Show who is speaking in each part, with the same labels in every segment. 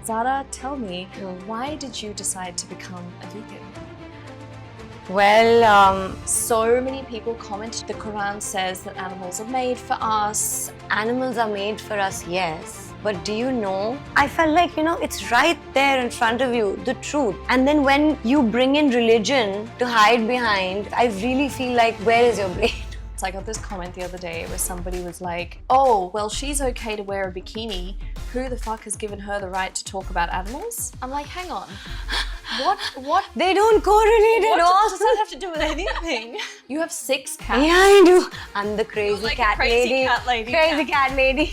Speaker 1: Zara, tell me, why did you decide to become a vegan?
Speaker 2: Well,
Speaker 1: So many people comment the Quran says that animals are made for us.
Speaker 2: animals are made for us, yes. But do you know? I felt like, it's right there in front of you, the truth. And then when you bring in religion to hide behind, I really feel like, where is your brain?
Speaker 1: So I got this comment the other day where somebody was like, oh, well, she's okay to wear a bikini. Who the fuck has given her the right to talk about animals? I'm like, hang on. What?
Speaker 2: They don't correlate at all.
Speaker 1: What does that have to do with anything? You have 6 cats.
Speaker 2: Yeah, I do. I'm the crazy
Speaker 1: like
Speaker 2: cat
Speaker 1: a crazy
Speaker 2: lady.
Speaker 1: cat lady.
Speaker 2: Crazy cat lady.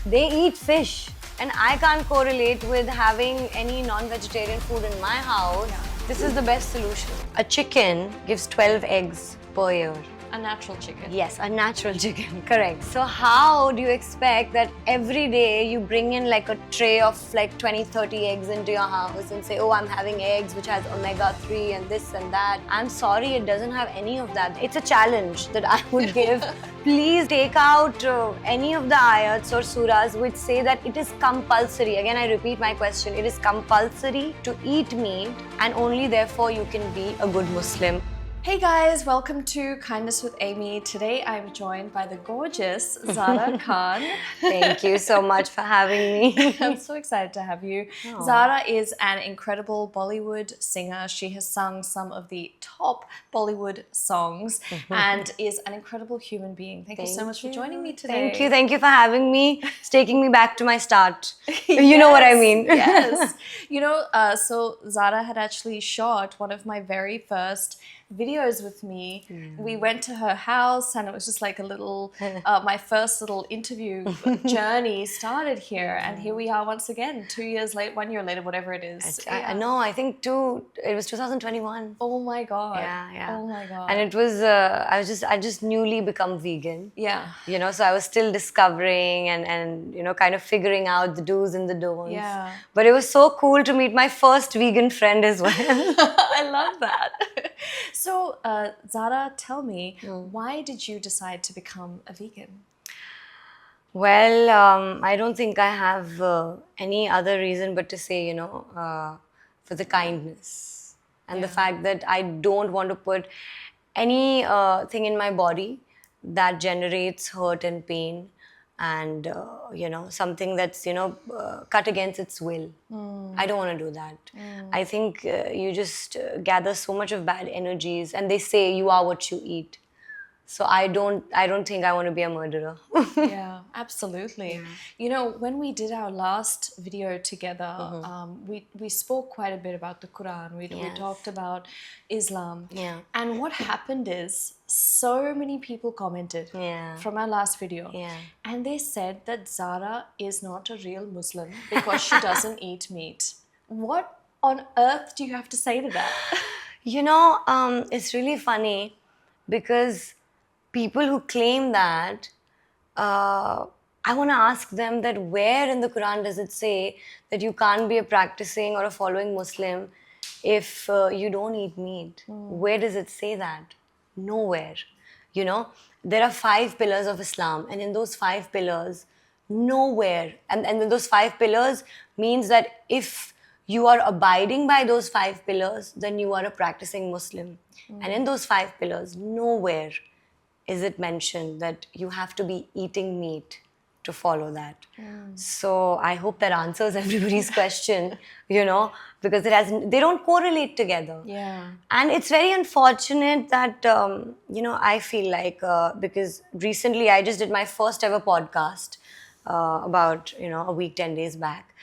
Speaker 2: They eat fish. And I can't correlate with having any non-vegetarian food in my house.
Speaker 1: Yeah.
Speaker 2: This is the best solution. A chicken gives 12 eggs per year.
Speaker 1: A natural chicken.
Speaker 2: Yes, a natural chicken, correct. So how do you expect that every day you bring in like a tray of like 20, 30 eggs into your house and say, oh, I'm having eggs which has omega-3 and this and that. I'm sorry, it doesn't have any of that. It's a challenge that I would give. Please take out any of the ayats or surahs which say that it is compulsory. Again, I repeat my question. It is compulsory to eat meat and only therefore you can be a good Muslim.
Speaker 1: Hey guys, welcome to Kindness with Amy. Today I'm joined by the gorgeous Zara Khan.
Speaker 2: Thank you so much for having me.
Speaker 1: I'm so excited to have you.
Speaker 2: Aww.
Speaker 1: Zara is an incredible Bollywood singer. She has sung some of the top Bollywood songs and is an incredible human being. Thank you so much for joining me today.
Speaker 2: Thank you for having me. It's taking me back to my start. You know what I mean.
Speaker 1: Yes. So Zara had actually shot one of my very first videos with me. We went to her house and it was just like a little, my first little interview journey started here. And here we are once again, 2 years late, 1 year later, whatever it is.
Speaker 2: No, I think it was 2021.
Speaker 1: Oh my God.
Speaker 2: Yeah.
Speaker 1: Oh my God.
Speaker 2: And it was, I just newly become vegan.
Speaker 1: Yeah.
Speaker 2: So I was still discovering and kind of figuring out the do's and the don'ts.
Speaker 1: Yeah.
Speaker 2: But it was so cool to meet my first vegan friend as well.
Speaker 1: I love that. So, Zara, tell me, why did you decide to become a vegan?
Speaker 2: Well, I don't think I have any other reason but to say, for the kindness and the fact that I don't want to put any thing in my body that generates hurt and pain and, something that's, cut against its will. I don't want to do that. I think you just gather so much of bad energies and they say you are what you eat. So I don't think I want to be a murderer.
Speaker 1: Yeah, absolutely.
Speaker 2: Yeah.
Speaker 1: When we did our last video together, we spoke quite a bit about the Quran. We talked about Islam.
Speaker 2: Yeah.
Speaker 1: And what happened is so many people commented from our last video.
Speaker 2: Yeah.
Speaker 1: And they said that Zara is not a real Muslim because she doesn't eat meat. What on earth do you have to say to that?
Speaker 2: It's really funny because people who claim that, I want to ask them that where in the Quran does it say that you can't be a practicing or a following Muslim if you don't eat meat? Where does it say that? Nowhere. There are 5 pillars of Islam, and in those 5 pillars, nowhere. And then those 5 pillars means that if you are abiding by those 5 pillars, then you are a practicing Muslim. And in those 5 pillars, nowhere is it mentioned that you have to be eating meat to follow that. So I hope that answers everybody's question, because they don't correlate together.
Speaker 1: Yeah.
Speaker 2: And it's very unfortunate that, I feel like, because recently I just did my first ever podcast about, a week, 10 days back.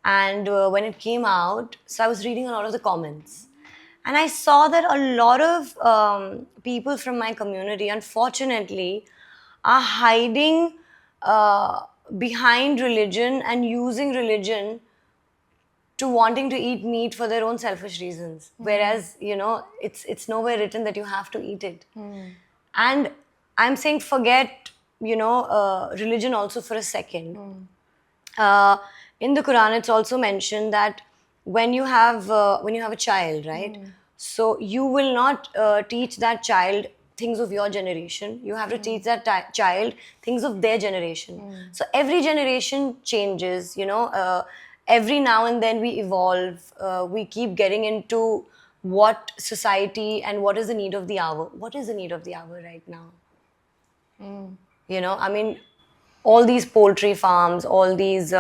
Speaker 2: And when it came out, so I was reading a lot of the comments. And I saw that a lot of people from my community, unfortunately, are hiding behind religion and using religion to wanting to eat meat for their own selfish reasons. Whereas, it's nowhere written that you have to eat it. And I'm saying forget, religion also for a second. In the Quran, it's also mentioned that when you have a child, right? So you will not teach that child things of your generation. You have to teach that child things of their generation. So every generation changes, every now and then we evolve. We keep getting into what society and what is the need of the hour. What is the need of the hour right now? I mean, all these poultry farms, all these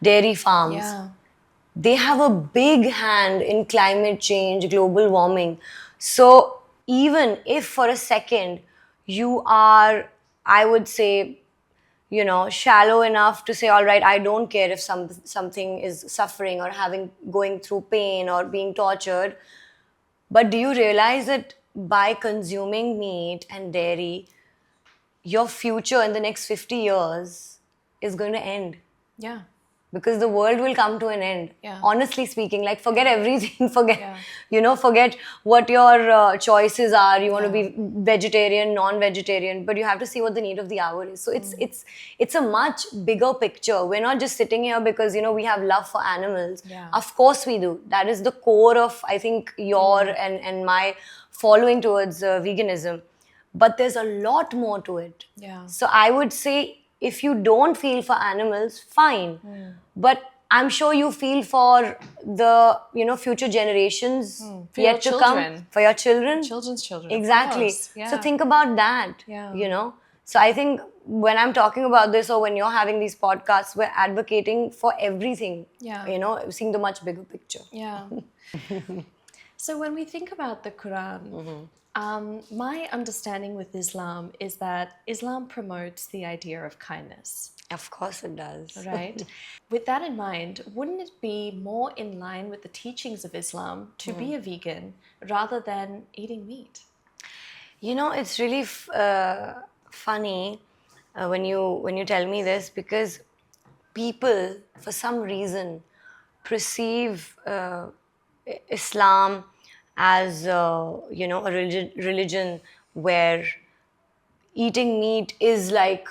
Speaker 2: dairy farms,
Speaker 1: Yeah.
Speaker 2: they have a big hand in climate change, global warming. So even if for a second you are, I would say, shallow enough to say, all right, I don't care if something is suffering or going through pain or being tortured. But do you realize that by consuming meat and dairy, your future in the next 50 years is going to end?
Speaker 1: Yeah.
Speaker 2: Because the world will come to an end.
Speaker 1: Yeah.
Speaker 2: Honestly speaking, like forget everything, forget,
Speaker 1: Yeah.
Speaker 2: forget what your choices are. You want to be vegetarian, non-vegetarian, but you have to see what the need of the hour is. So it's a much bigger picture. We're not just sitting here because, we have love for animals.
Speaker 1: Yeah.
Speaker 2: Of course we do. That is the core of, I think, your and my following towards veganism. But there's a lot more to it.
Speaker 1: Yeah.
Speaker 2: So I would say, if you don't feel for animals, fine. But I'm sure you feel for the, future generations
Speaker 1: For
Speaker 2: yet
Speaker 1: your
Speaker 2: to come.
Speaker 1: children.
Speaker 2: For your children.
Speaker 1: Children's children. Of
Speaker 2: Exactly.
Speaker 1: course. Yeah.
Speaker 2: So think about that,
Speaker 1: Yeah.
Speaker 2: So I think when I'm talking about this or when you're having these podcasts, we're advocating for everything,
Speaker 1: Yeah.
Speaker 2: seeing the much bigger picture.
Speaker 1: Yeah. So when we think about the Quran, my understanding with Islam is that Islam promotes the idea of kindness.
Speaker 2: Of course it does.
Speaker 1: Right? With that in mind, wouldn't it be more in line with the teachings of Islam to be a vegan rather than eating meat?
Speaker 2: It's really funny when you tell me this, because people, for some reason, perceive Islam as a religion where eating meat is like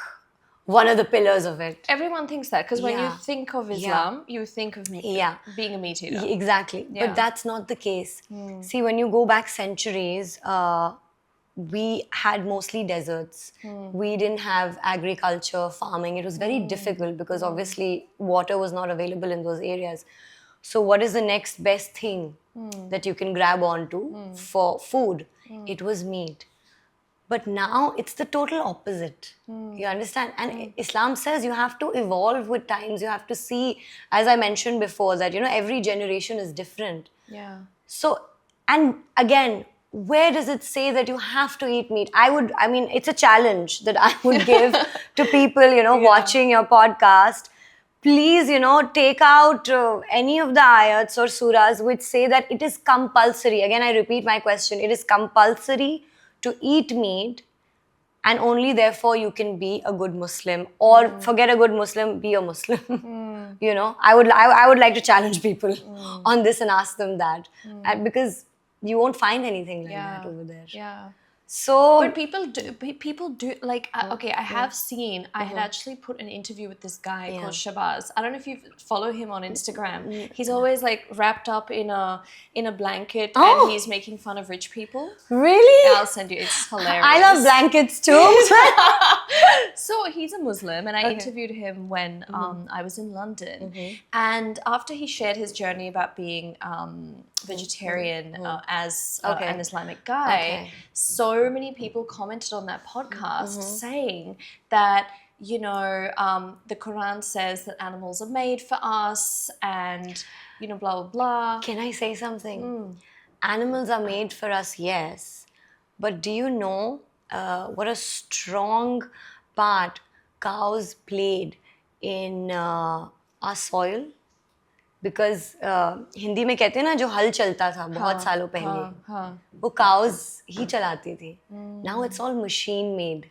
Speaker 2: one of the pillars of it.
Speaker 1: Everyone thinks that because when you
Speaker 2: Yeah.
Speaker 1: think of Islam, you think of meat, being a meat eater.
Speaker 2: Exactly.
Speaker 1: Yeah.
Speaker 2: But that's not the case. See, when you go back centuries, we had mostly deserts. We didn't have agriculture, farming. It was very difficult because obviously water was not available in those areas. So what is the next best thing that you can grab onto for food? It was meat. But now it's the total opposite. You understand? And Islam says you have to evolve with times. You have to see, as I mentioned before, that every generation is different.
Speaker 1: Yeah.
Speaker 2: So, and again, where does it say that you have to eat meat? I mean, it's a challenge that I would give to people, watching your podcast. Please, take out any of the ayats or surahs which say that it is compulsory. Again, I repeat my question. It is compulsory to eat meat, and only therefore you can be a good Muslim. Or forget a good Muslim, be a Muslim. I would like to challenge people on this and ask them that. Because you won't find anything like that over there.
Speaker 1: Yeah.
Speaker 2: So,
Speaker 1: But people do like, okay, I have seen, I had actually put an interview with this guy called Shabazz. I don't know if you follow him on Instagram. He's always like wrapped up in a blanket and he's making fun of rich people.
Speaker 2: Really?
Speaker 1: I'll send you, it's hilarious.
Speaker 2: I love blankets too.
Speaker 1: So he's a Muslim, and I interviewed him when I was in London. And after he shared his journey about being vegetarian as an Islamic guy, so many people commented on that podcast saying that, the Quran says that animals are made for us and, blah, blah, blah.
Speaker 2: Can I say something? Animals are made for us, yes. But do you know what a strong part cows played in our soil? Because Hindi में कहते हैं ना, जो हल चलता था बहुत सालों पहले, वो cows ही चलाती थी. Now it's all machine made.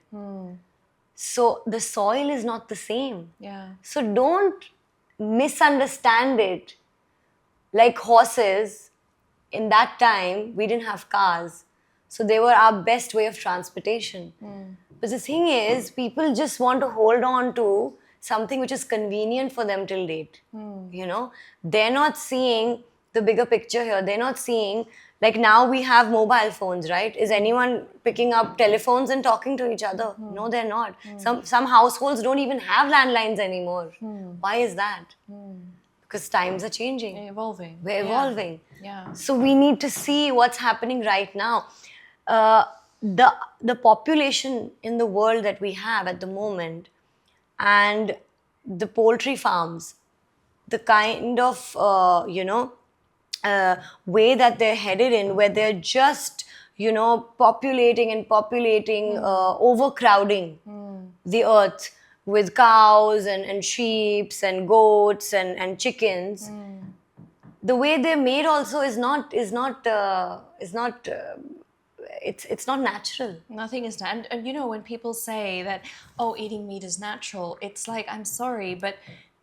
Speaker 2: So the soil is not the same.
Speaker 1: Yeah.
Speaker 2: So don't misunderstand it. Like horses, in that time, we didn't have cars. So they were our best way of transportation. But the thing is, people just want to hold on to something which is convenient for them till date. They're not seeing the bigger picture here. They're not seeing, like now we have mobile phones, right? Is anyone picking up telephones and talking to each other? No, they're not. Some households don't even have landlines anymore. Why is that? Because times are changing.
Speaker 1: Evolving.
Speaker 2: We're evolving.
Speaker 1: Yeah.
Speaker 2: So we need to see what's happening right now. The population in the world that we have at the moment, and the poultry farms, the kind of way that they're headed in, where they're just populating and populating, overcrowding the earth with cows and sheep and goats and chickens. The way they're made also is not it's not natural.
Speaker 1: Nothing is natural. And you know, when people say that, oh, eating meat is natural, it's like, I'm sorry, but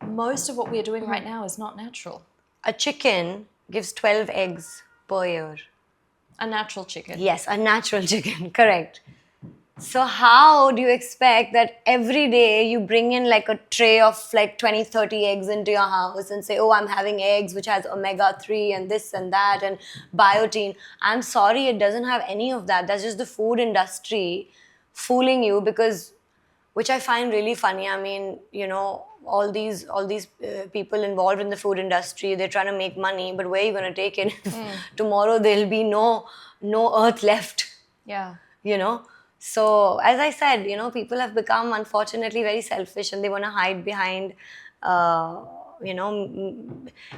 Speaker 1: most of what we're doing right now is not natural.
Speaker 2: A chicken gives 12 eggs per year.
Speaker 1: A natural chicken.
Speaker 2: Yes, a natural chicken, correct. So how do you expect that every day you bring in like a tray of like 20, 30 eggs into your house and say, oh, I'm having eggs which has omega-3 and this and that and biotin? I'm sorry, it doesn't have any of that. That's just the food industry fooling you, because, which I find really funny. I mean, all these people involved in the food industry, they're trying to make money, but where are you going to take it? Tomorrow there'll be no earth left.
Speaker 1: Yeah.
Speaker 2: So, as I said, people have become, unfortunately, very selfish, and they want to hide behind,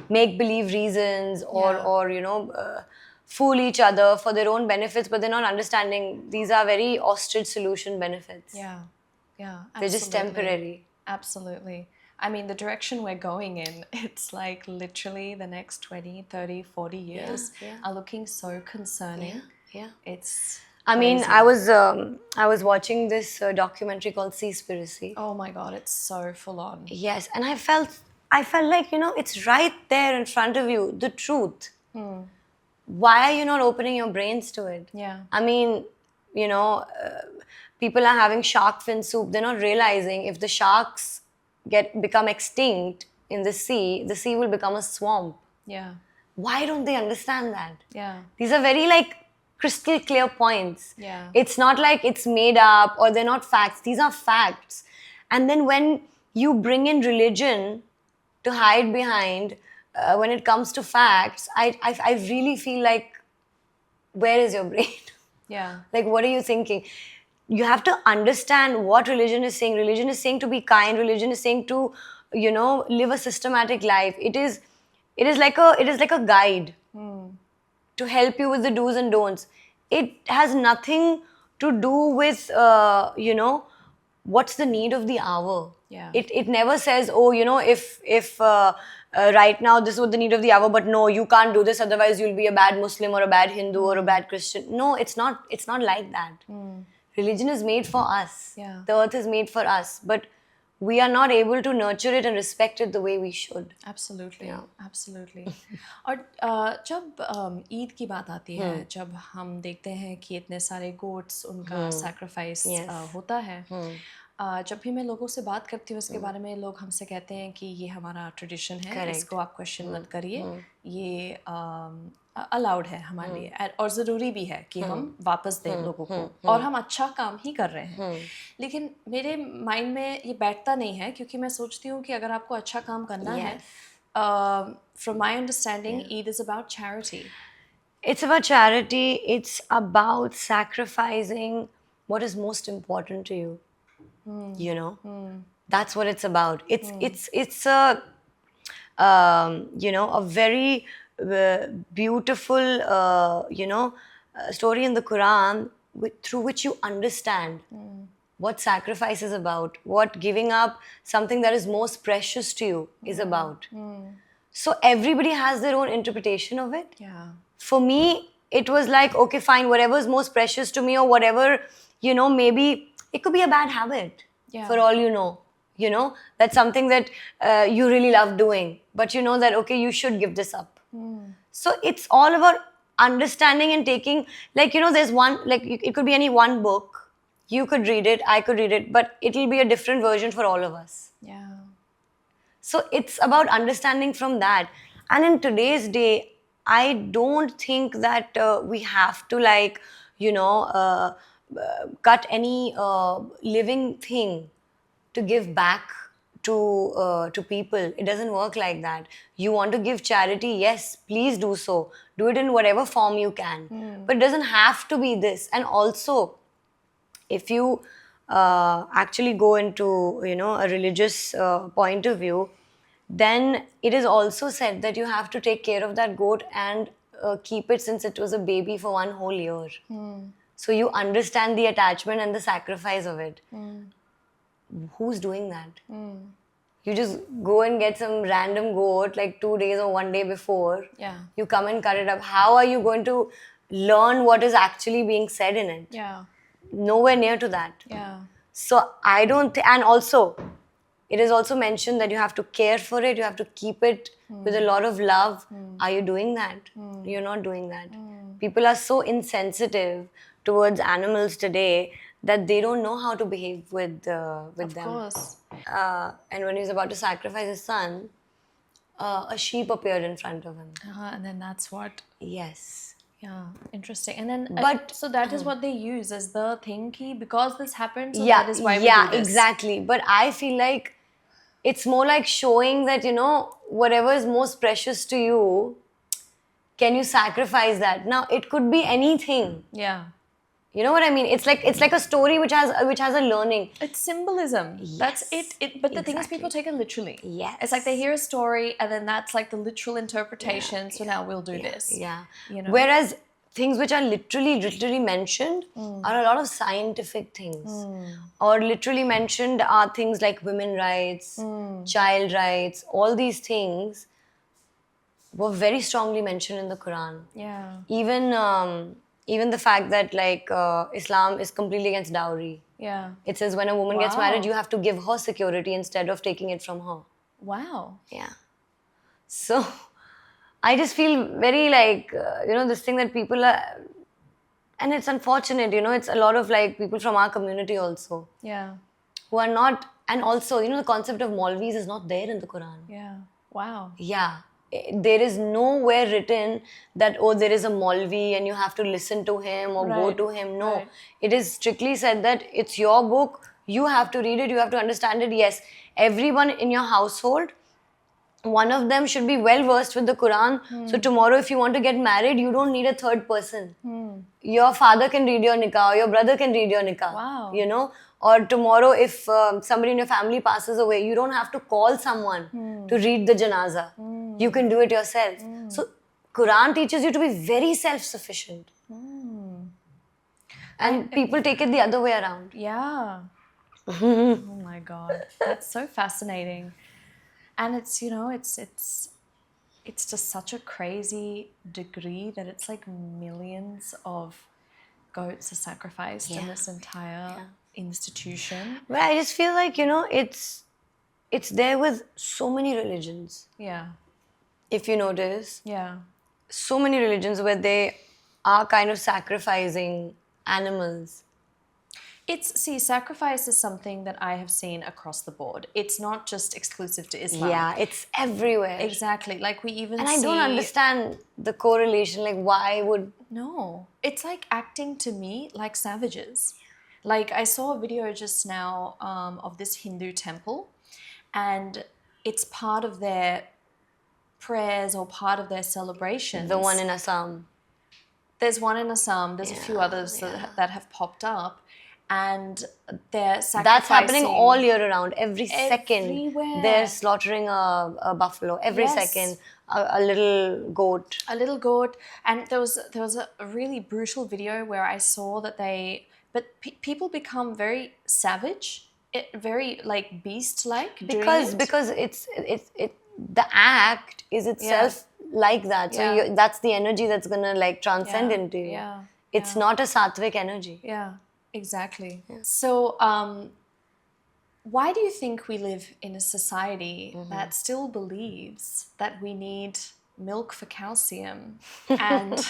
Speaker 2: make-believe reasons, or fool each other for their own benefits, but they're not understanding these are very ostrich solution benefits.
Speaker 1: Yeah.
Speaker 2: They're just temporary.
Speaker 1: Absolutely. I mean, the direction we're going in, it's like literally the next 20, 30, 40 years are looking so concerning.
Speaker 2: Yeah.
Speaker 1: It's
Speaker 2: I mean,
Speaker 1: crazy.
Speaker 2: I was watching this documentary called Seaspiracy.
Speaker 1: Oh my God, it's so full on.
Speaker 2: Yes, and I felt like, it's right there in front of you, the truth. Why are you not opening your brains to it?
Speaker 1: Yeah.
Speaker 2: I mean, people are having shark fin soup. They're not realizing if the sharks become extinct in the sea will become a swamp.
Speaker 1: Yeah.
Speaker 2: Why don't they understand that?
Speaker 1: Yeah.
Speaker 2: These are very crystal clear points.
Speaker 1: Yeah.
Speaker 2: It's not like it's made up or they're not facts. These are facts. And then when you bring in religion to hide behind, when it comes to facts, I really feel like, where is your brain?
Speaker 1: Yeah.
Speaker 2: Like, what are you thinking? You have to understand what religion is saying. Religion is saying to be kind. Religion is saying to, live a systematic life. It is like a guide to help you with the do's and don'ts. It has nothing to do with, what's the need of the hour.
Speaker 1: Yeah.
Speaker 2: It never says, oh, if right now this is what the need of the hour, but no, you can't do this, otherwise you'll be a bad Muslim or a bad Hindu or a bad Christian. No, it's not like that. Religion is made for us.
Speaker 1: Yeah.
Speaker 2: The earth is made for us, but we are not able to nurture it and respect it the way we should.
Speaker 1: Absolutely. Absolutely. और जब ईद की बात आती है, जब हम देखते हैं कि इतने सारे गोट्स उनका सैक्रिफाइस होता है, जब भी मैं लोगों से बात करती हूँ इसके बारे में, लोग हमसे कहते हैं कि ये हमारा ट्रेडिशन है, इसको आप क्वेश्चन मत करिए, ये अलाउड है हमारे लिए और ज़रूरी भी है कि हम वापस दें लोगों को, और हम अच्छा काम ही कर रहे हैं. लेकिन मेरे माइंड में ये बैठता नहीं है, क्योंकि मैं सोचती हूँ कि अगर आपको अच्छा काम करना है, from my understanding, Eid is about charity.
Speaker 2: It's about charity. It's about sacrificing what is most important to you. That's what it's about. It's a a very beautiful story in the Quran through which you understand what sacrifice is about, what giving up something that is most precious to you is about. So everybody has their own interpretation of it.
Speaker 1: Yeah.
Speaker 2: For me, it was like, okay, fine, whatever is most precious to me, or whatever, maybe it could be a bad habit, for all you know. That's something that you really love doing, but you know that, okay, you should give this up. So it's all about understanding and taking, there's one, it could be any one book. You could read it, I could read it, but it'll be a different version for all of us.
Speaker 1: Yeah.
Speaker 2: So it's about understanding from that. And in today's day, I don't think that we have to like, cut any living thing to give back to people. It doesn't work like that. You want to give charity, yes, please do so. Do it in whatever form you can. But it doesn't have to be this. And also, if you actually go into a religious point of view, then it is also said that you have to take care of that goat and keep it since it was a baby for 1 whole year. So you understand the attachment and the sacrifice of it. Who's doing that? You just go and get some random goat like 2 days or 1 day before.
Speaker 1: Yeah.
Speaker 2: You come and cut it up. How are you going to learn what is actually being said in it?
Speaker 1: Yeah.
Speaker 2: Nowhere near to that.
Speaker 1: Yeah.
Speaker 2: So I don't and also it is also mentioned that you have to care for it, you have to keep it with a lot of love. Are you doing that? You're not doing that. People are so insensitive towards animals today that they don't know how to behave with them.
Speaker 1: Of course.
Speaker 2: And when he was about to sacrifice his son, a sheep appeared in front of him.
Speaker 1: And then that's what.
Speaker 2: Yes.
Speaker 1: Yeah, interesting. And then,
Speaker 2: But
Speaker 1: so that is what they use as the thing key because this happened. So
Speaker 2: yeah,
Speaker 1: that is why we do this.
Speaker 2: exactly. But I feel like it's more like showing that whatever is most precious to you, can you sacrifice that? Now it could be anything.
Speaker 1: Yeah.
Speaker 2: You know what I mean? It's like a story which has a learning.
Speaker 1: It's symbolism. That's it. But the thing is, people take it literally.
Speaker 2: Yes.
Speaker 1: It's like they hear a story and then that's like the literal interpretation. So now we'll do this.
Speaker 2: Yeah.
Speaker 1: You know?
Speaker 2: Whereas things which are literally mentioned are a lot of scientific things. Or literally mentioned are things like women rights, child rights, all these things were very strongly mentioned in the Quran.
Speaker 1: Yeah.
Speaker 2: Even the fact that like Islam is completely against dowry.
Speaker 1: Yeah.
Speaker 2: It says when a woman gets married, you have to give her security instead of taking it from her.
Speaker 1: Wow.
Speaker 2: Yeah. So I just feel very like, this thing that people are, and it's unfortunate, it's a lot of like people from our community also.
Speaker 1: Yeah.
Speaker 2: Who are not, and also, the concept of Maulvis is not there in the Quran.
Speaker 1: Yeah. Wow.
Speaker 2: Yeah. There is nowhere written that, there is a Maulvi and you have to listen to him or go to him. No. It is strictly said that it's your book, you have to read it, you have to understand it. Yes, everyone in your household, one of them should be well versed with the Quran. So tomorrow if you want to get married, you don't need a third person. Your father can read your nikah, or your brother can read your nikah.
Speaker 1: Wow.
Speaker 2: Or tomorrow if somebody in your family passes away, you don't have to call someone to read the janazah. You can do it yourself. So Quran teaches you to be very self-sufficient. And people take it the other way around.
Speaker 1: Yeah. Oh my God. That's so fascinating. And it's, it's just such a crazy degree that it's like millions of goats are sacrificed in this entire institution.
Speaker 2: But I just feel like, it's there with so many religions.
Speaker 1: Yeah.
Speaker 2: If you notice.
Speaker 1: Yeah.
Speaker 2: So many religions where they are kind of sacrificing animals.
Speaker 1: Sacrifice is something that I have seen across the board. It's not just exclusive to Islam.
Speaker 2: Yeah, it's everywhere.
Speaker 1: Exactly. Like we even
Speaker 2: And I don't understand the correlation. Like, why would...
Speaker 1: No. It's like acting to me like savages. Like I saw a video just now of this Hindu temple and it's part of their prayers or part of their celebrations.
Speaker 2: The one in Assam.
Speaker 1: There's one in Assam. There's a few others that have popped up. And they're sacrificing.
Speaker 2: That's happening all year around. Every second,
Speaker 1: everywhere.
Speaker 2: They're slaughtering a buffalo. Every second, a little goat.
Speaker 1: A little goat. And there was a really brutal video where I saw that people become very savage, very like beast-like.
Speaker 2: Because it's the act is itself like that. So that's the energy that's gonna like transcend into you.
Speaker 1: Yeah.
Speaker 2: It's not a sattvic energy.
Speaker 1: Yeah. Exactly. Yeah. So, why do you think we live in a society that still believes that we need milk for calcium and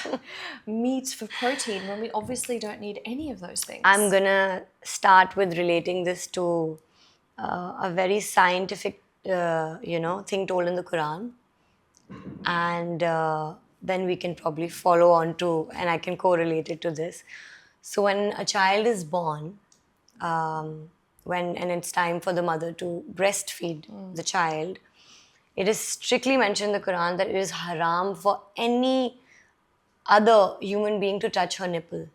Speaker 1: meat for protein when we obviously don't need any of those things?
Speaker 2: I'm gonna start with relating this to a very scientific, thing told in the Quran. And then we can probably follow on to, and I can correlate it to this. So when a child is born, and it's time for the mother to breastfeed the child, it is strictly mentioned in the Quran that it is haram for any other human being to touch her nipple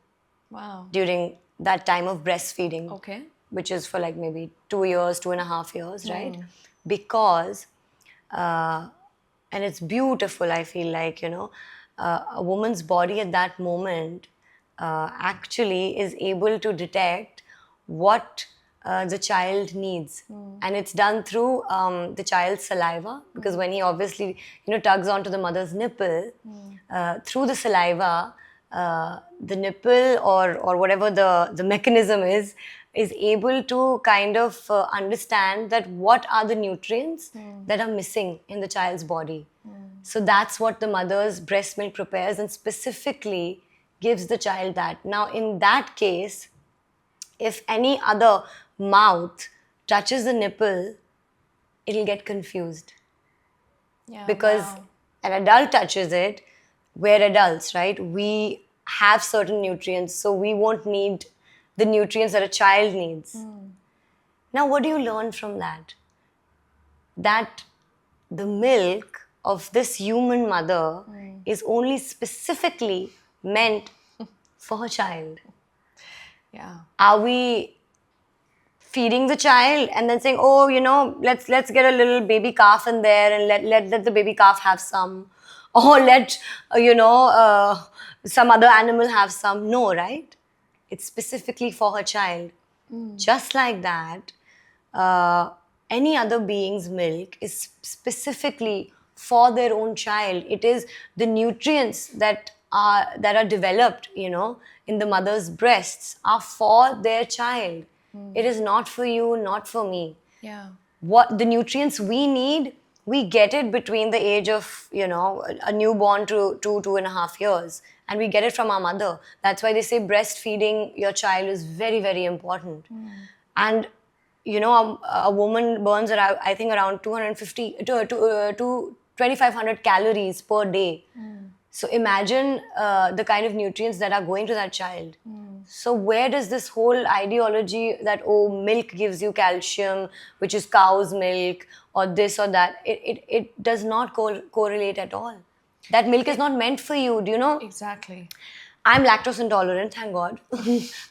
Speaker 1: Wow.
Speaker 2: during that time of breastfeeding.
Speaker 1: Okay.
Speaker 2: Which is for like maybe 2 years, 2.5 years, right? Because, and it's beautiful, I feel like, a woman's body at that moment actually is able to detect what the child needs. And it's done through the child's saliva, because when he obviously, tugs onto the mother's nipple, through the saliva, the nipple or whatever the mechanism is able to kind of understand that what are the nutrients that are missing in the child's body. So that's what the mother's breast milk prepares and specifically gives the child that. Now, in that case, if any other mouth touches the nipple, it'll get confused.
Speaker 1: Yeah.
Speaker 2: Because
Speaker 1: wow.
Speaker 2: an adult touches it, we're adults, right? We have certain nutrients, so we won't need the nutrients that a child needs. Now, what do you learn from that? That the milk of this human mother is only specifically meant for her child.
Speaker 1: Yeah.
Speaker 2: Are we feeding the child and then saying, oh, let's get a little baby calf in there and let the baby calf have some, or let some other animal have some? No, right? It's specifically for her child. Just like that, any other being's milk is specifically for their own child. It is the nutrients that are developed, in the mother's breasts are for their child. It is not for you, not for me.
Speaker 1: Yeah.
Speaker 2: What the nutrients we need, we get it between the age of, a newborn to 2.5 years. And we get it from our mother. That's why they say breastfeeding your child is very, very important. And, a woman burns around, I think, around 250 to 2,500 calories per day. So imagine the kind of nutrients that are going to that child. So where does this whole ideology that, oh, milk gives you calcium, which is cow's milk, or this or that, it does not correlate at all. That milk is not meant for you. Do you know?
Speaker 1: Exactly.
Speaker 2: I'm lactose intolerant, thank God.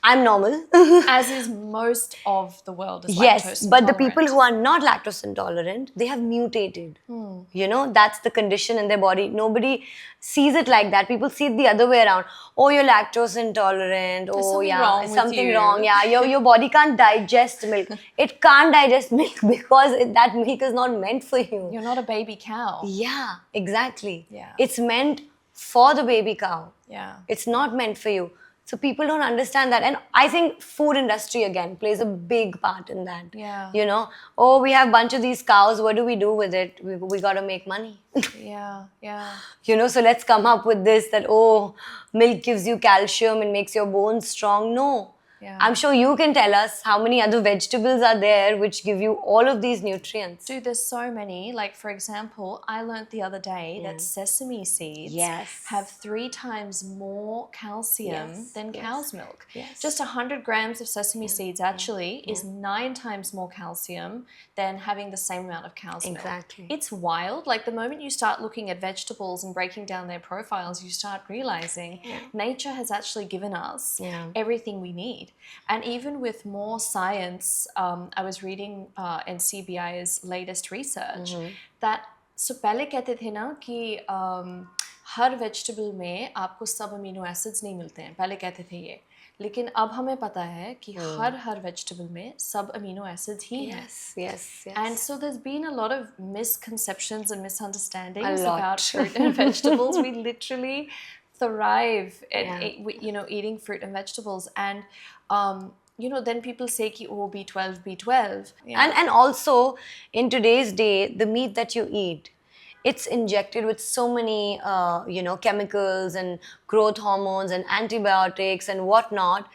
Speaker 2: I'm normal.
Speaker 1: As is most of the world is lactose
Speaker 2: Yes, but the
Speaker 1: intolerant.
Speaker 2: people who are not lactose intolerant, they have mutated. That's the condition in their body. Nobody sees it like that. People see it the other way around. Oh, you're lactose intolerant.
Speaker 1: There's
Speaker 2: Oh,
Speaker 1: something
Speaker 2: yeah,
Speaker 1: wrong with
Speaker 2: something
Speaker 1: you.
Speaker 2: wrong. Yeah, your body can't digest milk. It can't digest milk because that milk is not meant for you.
Speaker 1: You're not a baby cow.
Speaker 2: Yeah, exactly.
Speaker 1: Yeah.
Speaker 2: It's meant for the baby cow.
Speaker 1: Yeah.
Speaker 2: It's not meant for you. So people don't understand that. And I think food industry, again, plays a big part in that.
Speaker 1: Yeah.
Speaker 2: Oh, we have a bunch of these cows. What do we do with it? We got to make money.
Speaker 1: Yeah. Yeah.
Speaker 2: So let's come up with this that, oh, milk gives you calcium and makes your bones strong. No.
Speaker 1: Yeah.
Speaker 2: I'm sure you can tell us how many other vegetables are there which give you all of these nutrients.
Speaker 1: Dude, there's so many. Like, for example, I learned the other day that sesame seeds have 3 times more calcium than cow's milk.
Speaker 2: Yes.
Speaker 1: Just 100 grams of sesame seeds actually is 9 times more calcium than having the same amount of cow's milk.
Speaker 2: Exactly.
Speaker 1: It's wild. Like, the moment you start looking at vegetables and breaking down their profiles, you start realizing nature has actually given us everything we need. And even with more science, I was reading NCBI's latest research that so पहले कहते थे ना कि हर vegetable में आपको सब amino acids नहीं मिलते हैं, पहले कहते थे ये, लेकिन अब हमें पता है कि हर वेजिटेबल में सब अमीनो एसिड्स ही हैं.
Speaker 2: Yes.
Speaker 1: And so there's been a lot of misconceptions and misunderstandings about fruit and vegetables. We literally thrive at eating fruit and vegetables, and then people say ki, oh, B12.
Speaker 2: And also in today's day, the meat that you eat, it's injected with so many chemicals and growth hormones and antibiotics and whatnot,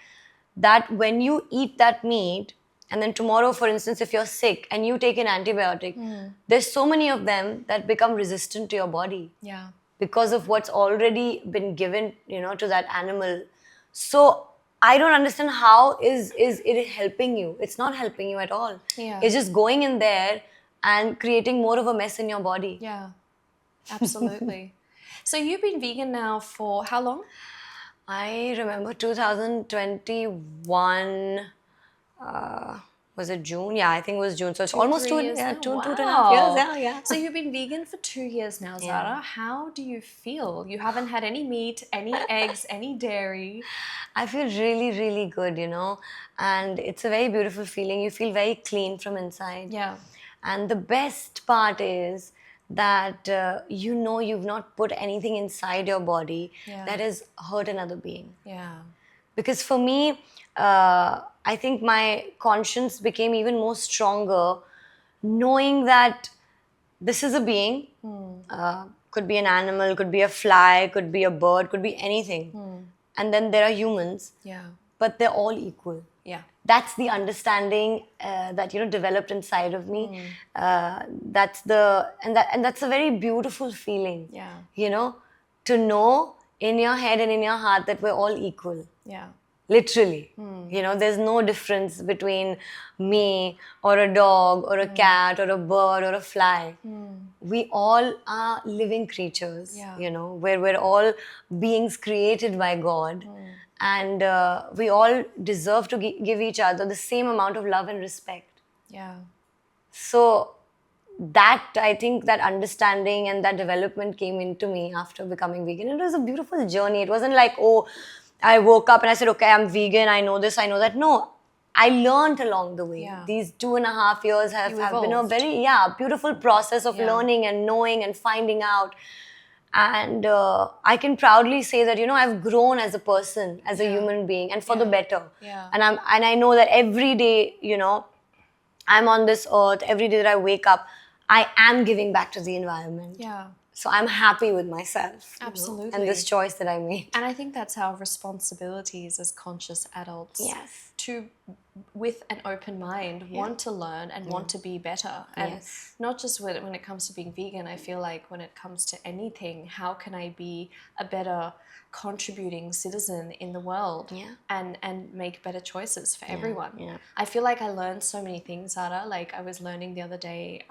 Speaker 2: that when you eat that meat and then tomorrow, for instance, if you're sick and you take an antibiotic, there's so many of them that become resistant to your body.
Speaker 1: Yeah.
Speaker 2: because of what's already been given, to that animal. So I don't understand how is it helping you. It's not helping you at all.
Speaker 1: Yeah.
Speaker 2: It's just going in there and creating more of a mess in your body.
Speaker 1: Yeah, absolutely. So you've been vegan now for how long?
Speaker 2: I remember 2021, was it June? Yeah, I think it was June. So it's almost
Speaker 1: 3
Speaker 2: two,
Speaker 1: years
Speaker 2: yeah,
Speaker 1: now?
Speaker 2: two,
Speaker 1: Wow.
Speaker 2: 2.5 years. Yeah, yeah.
Speaker 1: So you've been vegan for 2 years now, Zara. How do you feel? You haven't had any meat, any eggs, any dairy.
Speaker 2: I feel really, really good, and it's a very beautiful feeling. You feel very clean from inside.
Speaker 1: Yeah.
Speaker 2: And the best part is that you've not put anything inside your body
Speaker 1: Yeah.
Speaker 2: that has hurt another being.
Speaker 1: Yeah.
Speaker 2: Because for me, I think my conscience became even more stronger knowing that this is a being, could be an animal, could be a fly, could be a bird, could be anything. And then there are humans,
Speaker 1: Yeah.
Speaker 2: but they're all equal.
Speaker 1: Yeah.
Speaker 2: That's the understanding that developed inside of me. That's a very beautiful feeling.
Speaker 1: Yeah.
Speaker 2: To know in your head and in your heart that we're all equal.
Speaker 1: Yeah.
Speaker 2: Literally. There's no difference between me or a dog or a cat or a bird or a fly. We all are living creatures,
Speaker 1: Yeah.
Speaker 2: where we're all beings created by God. And we all deserve to give each other the same amount of love and respect.
Speaker 1: Yeah.
Speaker 2: So that, I think, that understanding and that development came into me after becoming vegan. It was a beautiful journey. It wasn't like, oh, I woke up and I said, okay, I'm vegan, I know this, I know that. No, I learned along the way.
Speaker 1: Yeah.
Speaker 2: These 2.5 years have been a
Speaker 1: evolved.
Speaker 2: very, beautiful process of learning and knowing and finding out. And I can proudly say that, I've grown as a person, as a human being, and for the better.
Speaker 1: Yeah.
Speaker 2: And I know that every day, I'm on this earth, every day that I wake up, I am giving back to the environment.
Speaker 1: Yeah.
Speaker 2: So I'm happy with myself.
Speaker 1: Absolutely.
Speaker 2: And this choice that I made.
Speaker 1: And I think that's our responsibilities as conscious adults.
Speaker 2: Yes.
Speaker 1: To, with an open mind, want to learn and want to be better. And not just when it comes to being vegan, I feel like when it comes to anything, how can I be a better contributing citizen in the world and make better choices for everyone. I feel like I learned so many things, Zara. Like I was learning the other day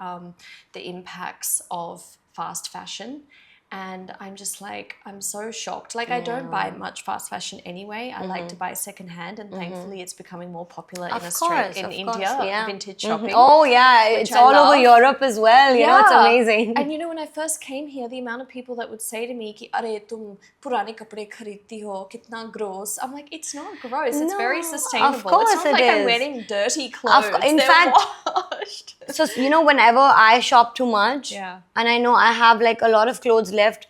Speaker 1: the impacts of fast fashion. And I'm just like, I'm so shocked. Like, I don't buy much fast fashion anyway. I like to buy secondhand, and thankfully it's becoming more popular in Australia, in India, vintage shopping.
Speaker 2: Oh, yeah, it's all over Europe as well. You know, it's amazing.
Speaker 1: And you know, when I first came here, the amount of people that would say to me, ki, "Arey, tum purane kapde kharidti ho, kitna gross." I'm like, it's not gross. It's very sustainable.
Speaker 2: Of course
Speaker 1: it's not like I'm wearing dirty clothes.
Speaker 2: In fact,
Speaker 1: washed.
Speaker 2: So, you know, whenever I shop too much,
Speaker 1: and
Speaker 2: I know I have like a lot of clothes left,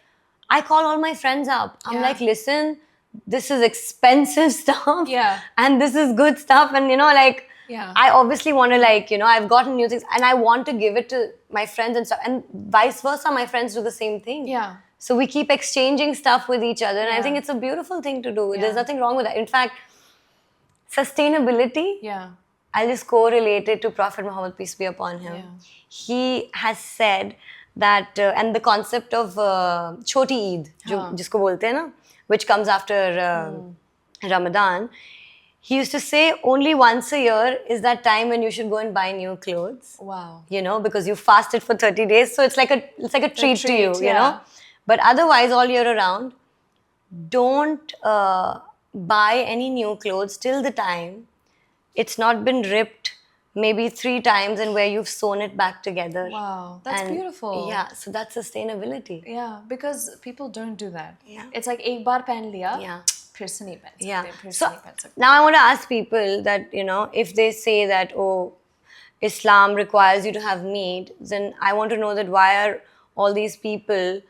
Speaker 2: I call all my friends up. I'm like, listen, this is expensive stuff. And this is good stuff. And, you know, like, I obviously want to, like, you know, I've gotten new things and I want to give it to my friends and stuff. And vice versa, my friends do the same thing. So we keep exchanging stuff with each other. And I think it's a beautiful thing to do. There's nothing wrong with that. In fact, sustainability, I'll just correlate it to Prophet Muhammad, peace be upon him. He has said that, and the concept of Choti Eid, jisko bolte hai na, which comes after Ramadan, he used to say only once a year is that time when you should go and buy new clothes.
Speaker 1: Wow.
Speaker 2: You know, because you fasted for 30 days, so it's like a treat to you, you know. But otherwise, all year around, don't buy any new clothes till the time it's not been ripped maybe 3 times and where you've sewn it back together.
Speaker 1: Wow, that's beautiful.
Speaker 2: Yeah, so that's sustainability.
Speaker 1: Yeah, because people don't do that. It's like ek baar pehen liya, phir se nahi pehen sakte,
Speaker 2: So now I want to ask people that, you know, if they say that, oh, Islam requires you to have meat, then I want to know that why are all these people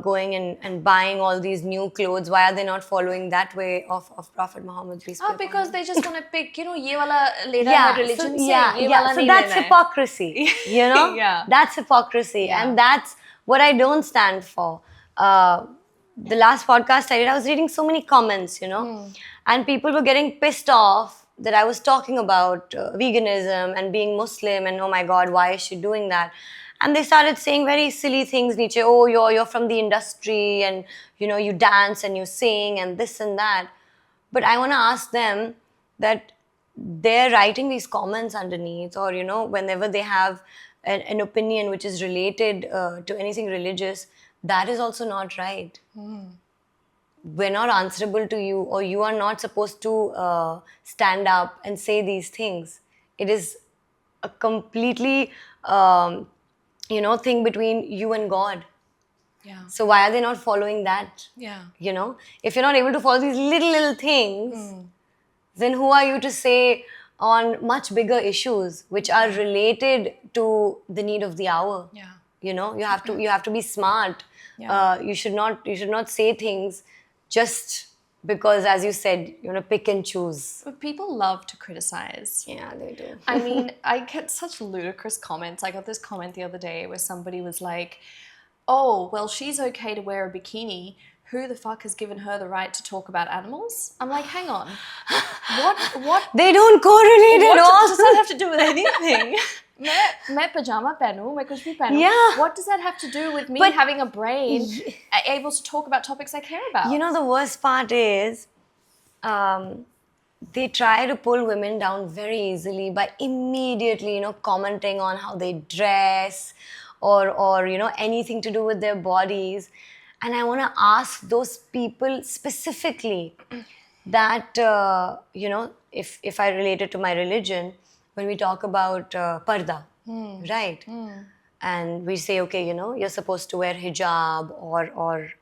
Speaker 2: going and buying all these new clothes? Why are they not following that way of Prophet Muhammad?
Speaker 1: Because they just want to pick, you know, ye wala lena hai religion se, ye wala
Speaker 2: so
Speaker 1: nahi
Speaker 2: that's
Speaker 1: lena hai.
Speaker 2: hypocrisy, you know? That's hypocrisy. And that's what I don't stand for. The last podcast I did, I was reading so many comments, you know, and people were getting pissed off that I was talking about veganism and being Muslim and, oh my God, why is she doing that? And they started saying very silly things, Nietzsche, oh, you're from the industry, and you dance and you sing and this and that. But I want to ask them that they're writing these comments underneath, or whenever they have an opinion which is related to anything religious, that is also not right. We're not answerable to you, or you are not supposed to stand up and say these things. It is a completely thing between you and God.
Speaker 1: Yeah.
Speaker 2: So why are they not following that?
Speaker 1: Yeah.
Speaker 2: If you're not able to follow these little things, then who are you to say on much bigger issues which are related to the need of the hour?
Speaker 1: Yeah.
Speaker 2: You have to be smart.
Speaker 1: Yeah.
Speaker 2: You should not say things just because, as you said, pick and choose.
Speaker 1: But people love to criticize.
Speaker 2: Yeah, they do.
Speaker 1: I mean, I get such ludicrous comments. I got this comment the other day where somebody was like, oh, well, she's okay to wear a bikini. Who the fuck has given her the right to talk about animals? I'm like, hang on. What?
Speaker 2: They don't correlate at all.
Speaker 1: What does that have to do with anything? मैं pajama पहनूं, मैं कुछ भी पहनूं.
Speaker 2: Yeah.
Speaker 1: What does that have to do with me
Speaker 2: But
Speaker 1: having a brain, able to talk about topics I care about?
Speaker 2: The worst part is, they try to pull women down very easily by immediately, commenting on how they dress, or anything to do with their bodies. And I want to ask those people specifically that, if I relate it to my religion, when we talk about parda, right? And we say, okay, you're supposed to wear hijab, or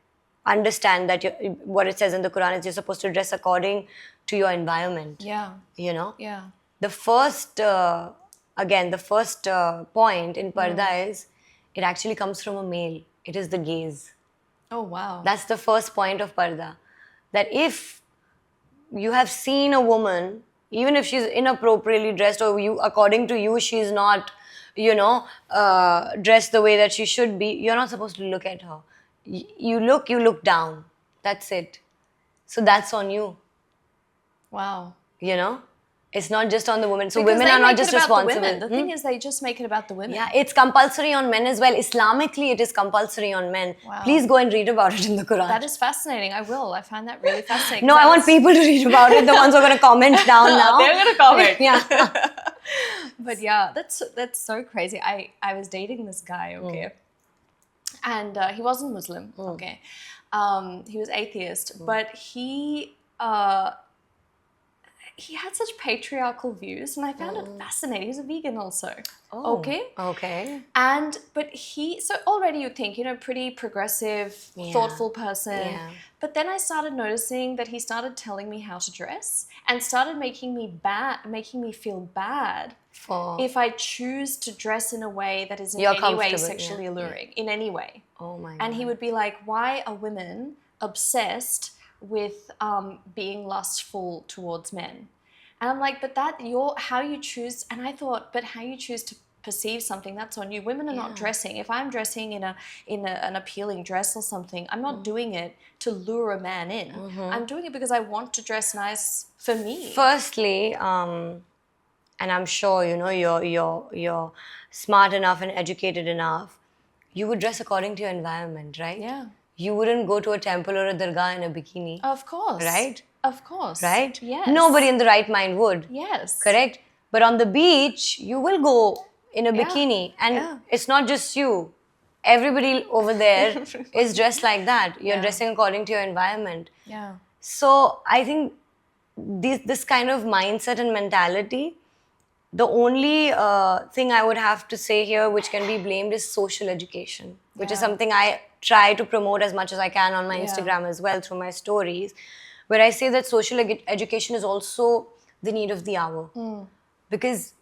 Speaker 2: understand that what it says in the Quran is you're supposed to dress according to your environment.
Speaker 1: Yeah. Yeah.
Speaker 2: The first, point in parda is, it actually comes from a male. It is the gaze.
Speaker 1: Oh, wow.
Speaker 2: That's the first point of parda. That if you have seen a woman, even if she's inappropriately dressed, or according to you, she's not, dressed the way that she should be, you're not supposed to look at her. You look down. That's it. So that's on you.
Speaker 1: Wow.
Speaker 2: It's not just on the women. So
Speaker 1: Because
Speaker 2: women
Speaker 1: they
Speaker 2: are not
Speaker 1: make
Speaker 2: just
Speaker 1: it about
Speaker 2: responsible.
Speaker 1: The women. The thing is, they just make it about the women.
Speaker 2: Yeah, it's compulsory on men as well. Islamically, it is compulsory on men.
Speaker 1: Wow.
Speaker 2: Please go and read about it in the Quran.
Speaker 1: That is fascinating. I will. I find that really fascinating.
Speaker 2: No, I want people to read about it. The ones who are going to comment down now.
Speaker 1: They're going to comment.
Speaker 2: Yeah.
Speaker 1: But yeah, that's so crazy. I was dating this guy, okay? And he wasn't Muslim, okay? He was atheist, but he had such patriarchal views, and I found it fascinating. He's a vegan also.
Speaker 2: Oh,
Speaker 1: okay.
Speaker 2: Okay.
Speaker 1: But so already you think, pretty progressive, thoughtful person.
Speaker 2: Yeah.
Speaker 1: But then I started noticing that he started telling me how to dress, and started making me feel bad if I choose to dress in a way that is in any way sexually alluring, in any way.
Speaker 2: Oh my God.
Speaker 1: And he would be like, why are women obsessed with being lustful towards men? And I'm like, but how you choose, and I thought, but how you choose to perceive something, that's on you. Women are not dressing. If I'm dressing in an appealing dress or something, I'm not doing it to lure a man in. I'm doing it because I want to dress nice for me.
Speaker 2: Firstly, and I'm sure you're smart enough and educated enough, you would dress according to your environment, right?
Speaker 1: Yeah.
Speaker 2: You wouldn't go to a temple or a dargah in a bikini.
Speaker 1: Of course.
Speaker 2: Right?
Speaker 1: Of course.
Speaker 2: Right?
Speaker 1: Yes.
Speaker 2: Nobody in the right mind would.
Speaker 1: Yes.
Speaker 2: Correct? But on the beach, you will go in a bikini. And it's not just you. Everybody over there is dressed like that. You're dressing according to your environment.
Speaker 1: Yeah.
Speaker 2: So I think this kind of mindset and mentality, the only thing I would have to say here which can be blamed is social education, which is something I try to promote as much as I can on my Instagram as well through my stories, where I say that social education is also the need of the hour. Because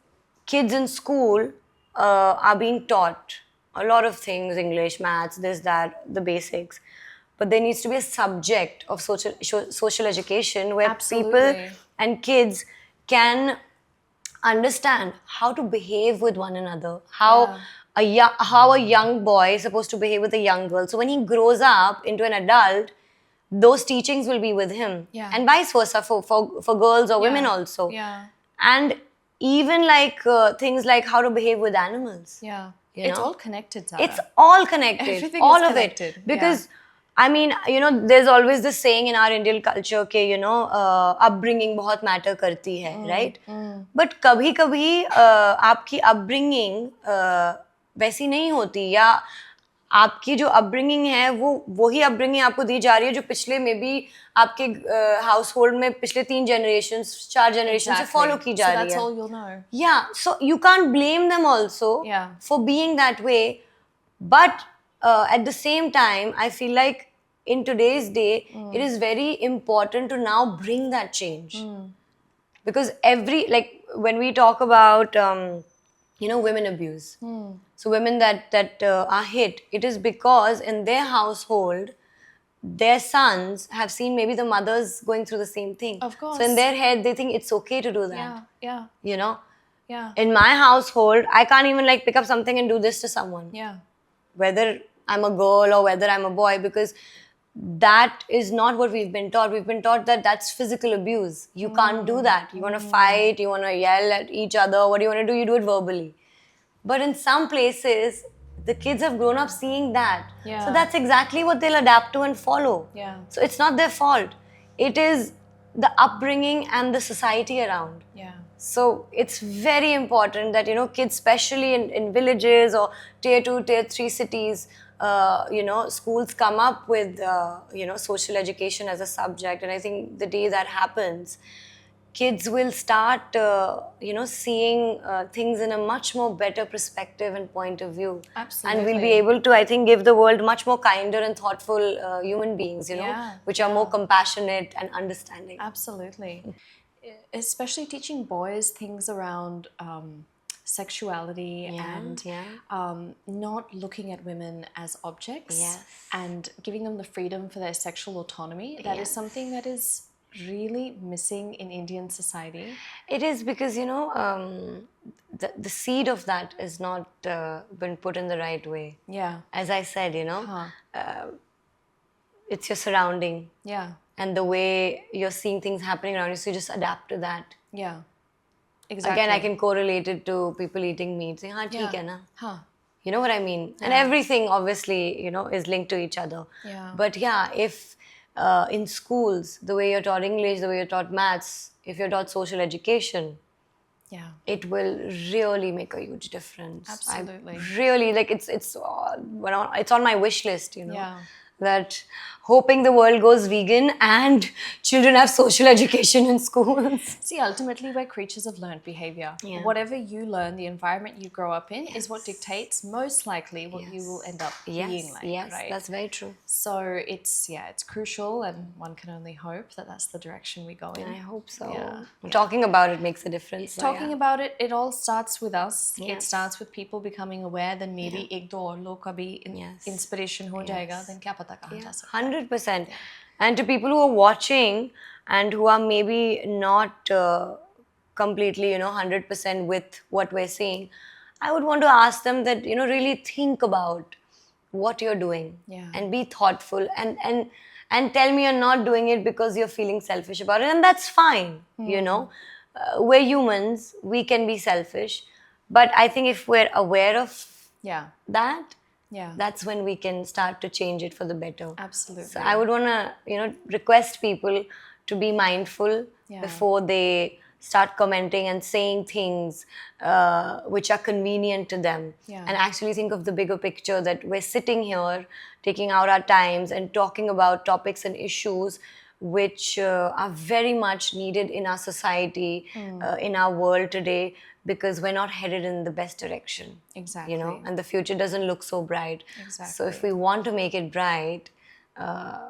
Speaker 2: kids in school are being taught a lot of things, English, maths, this, that, the basics. But there needs to be a subject of social education where people and kids can understand how to behave with one another, how a young boy is supposed to behave with a young girl. So when he grows up into an adult, those teachings will be with him. And vice versa for girls or women also. And even like things like how to behave with animals. You
Speaker 1: It's
Speaker 2: know?
Speaker 1: all connected, Zara.
Speaker 2: It's all connected.
Speaker 1: Everything
Speaker 2: all
Speaker 1: is
Speaker 2: of
Speaker 1: connected.
Speaker 2: it. Because, I mean, there's always this saying in our Indian culture, okay, upbringing बहुत matter करती है, right? But कभी-कभी आपकी upbringing वैसी नहीं होती, या आपकी जो upbringing है वो वही upbringing आपको दी जा रही है जो पिछले में भी आपके household में पिछले 3 generations 4 generations से follow की जा रही है.
Speaker 1: So that's all you'll know.
Speaker 2: Yeah, so you can't blame them also for being that way. But at the same time, I feel like in today's day, it is very important to now bring that change. Because when we talk about, women abuse, so women that are hit, it is because in their household, their sons have seen maybe the mothers going through the same thing.
Speaker 1: Of course.
Speaker 2: So in their head, they think it's okay to do that.
Speaker 1: Yeah. Yeah.
Speaker 2: In my household, I can't even pick up something and do this to someone.
Speaker 1: Yeah.
Speaker 2: Whether I'm a girl or whether I'm a boy, because that is not what we've been taught. We've been taught that that's physical abuse. You can't do that. You want to fight, you want to yell at each other. What do you want to do? You do it verbally. But in some places, the kids have grown up seeing that.
Speaker 1: Yeah.
Speaker 2: So that's exactly what they'll adapt to and follow.
Speaker 1: Yeah.
Speaker 2: So it's not their fault. It is the upbringing and the society around.
Speaker 1: Yeah.
Speaker 2: So it's very important that, kids, especially in villages or tier 2, tier 3 cities, schools come up with, social education as a subject. And I think the day that happens, kids will start, seeing things in a much more better perspective and point of view.
Speaker 1: Absolutely.
Speaker 2: And we'll be able to, I think, give the world much more kinder and thoughtful human beings, which are more compassionate and understanding.
Speaker 1: Absolutely. Especially teaching boys things around sexuality and not looking at women as objects and giving them the freedom for their sexual autonomy. That is something that is really missing in Indian society.
Speaker 2: It is because, the seed of that is not been put in the right way.
Speaker 1: Yeah.
Speaker 2: As I said, it's your surrounding.
Speaker 1: Yeah.
Speaker 2: And the way you're seeing things happening around you, so you just adapt to that.
Speaker 1: Yeah. Exactly.
Speaker 2: Again, I can correlate it to people eating meat, saying, "Haan, theek hai na." You know what I mean?
Speaker 1: Yeah.
Speaker 2: And everything, obviously, is linked to each other.
Speaker 1: Yeah.
Speaker 2: But if in schools, the way you're taught English, the way you're taught maths, if you're taught social education, it will really make a huge difference.
Speaker 1: Absolutely.
Speaker 2: Really, it's on my wish list, that hoping the world goes vegan and children have social education in schools.
Speaker 1: See, ultimately, we're creatures of learned behavior.
Speaker 2: Yeah.
Speaker 1: Whatever you learn, the environment you grow up in is what dictates most likely what you will end up being like.
Speaker 2: Yes,
Speaker 1: right?
Speaker 2: That's very true.
Speaker 1: So it's crucial, and one can only hope that that's the direction we go in.
Speaker 2: I hope so.
Speaker 1: Yeah.
Speaker 2: Talking about it makes a difference.
Speaker 1: Talking about it, it all starts with us.
Speaker 2: Yes.
Speaker 1: It starts with people becoming aware. Then maybe ek do aur log ka bhi inspiration ho jayega. Then kya pata kahan ja sakta hai.
Speaker 2: 100%. And to people who are watching and who are maybe not completely, 100% with what we're saying, I would want to ask them that, really think about what you're doing and be thoughtful and tell me you're not doing it because you're feeling selfish about it. And that's fine, we're humans, we can be selfish. But I think if we're aware of that, that's when we can start to change it for the better.
Speaker 1: Absolutely.
Speaker 2: So I would want to, request people to be mindful before they start commenting and saying things which are convenient to them. And actually think of the bigger picture, that we're sitting here, taking out our times and talking about topics and issues which are very much needed in our society, in our world today, because we're not headed in the best direction.
Speaker 1: Exactly.
Speaker 2: And the future doesn't look so bright.
Speaker 1: Exactly.
Speaker 2: So if we want to make it bright,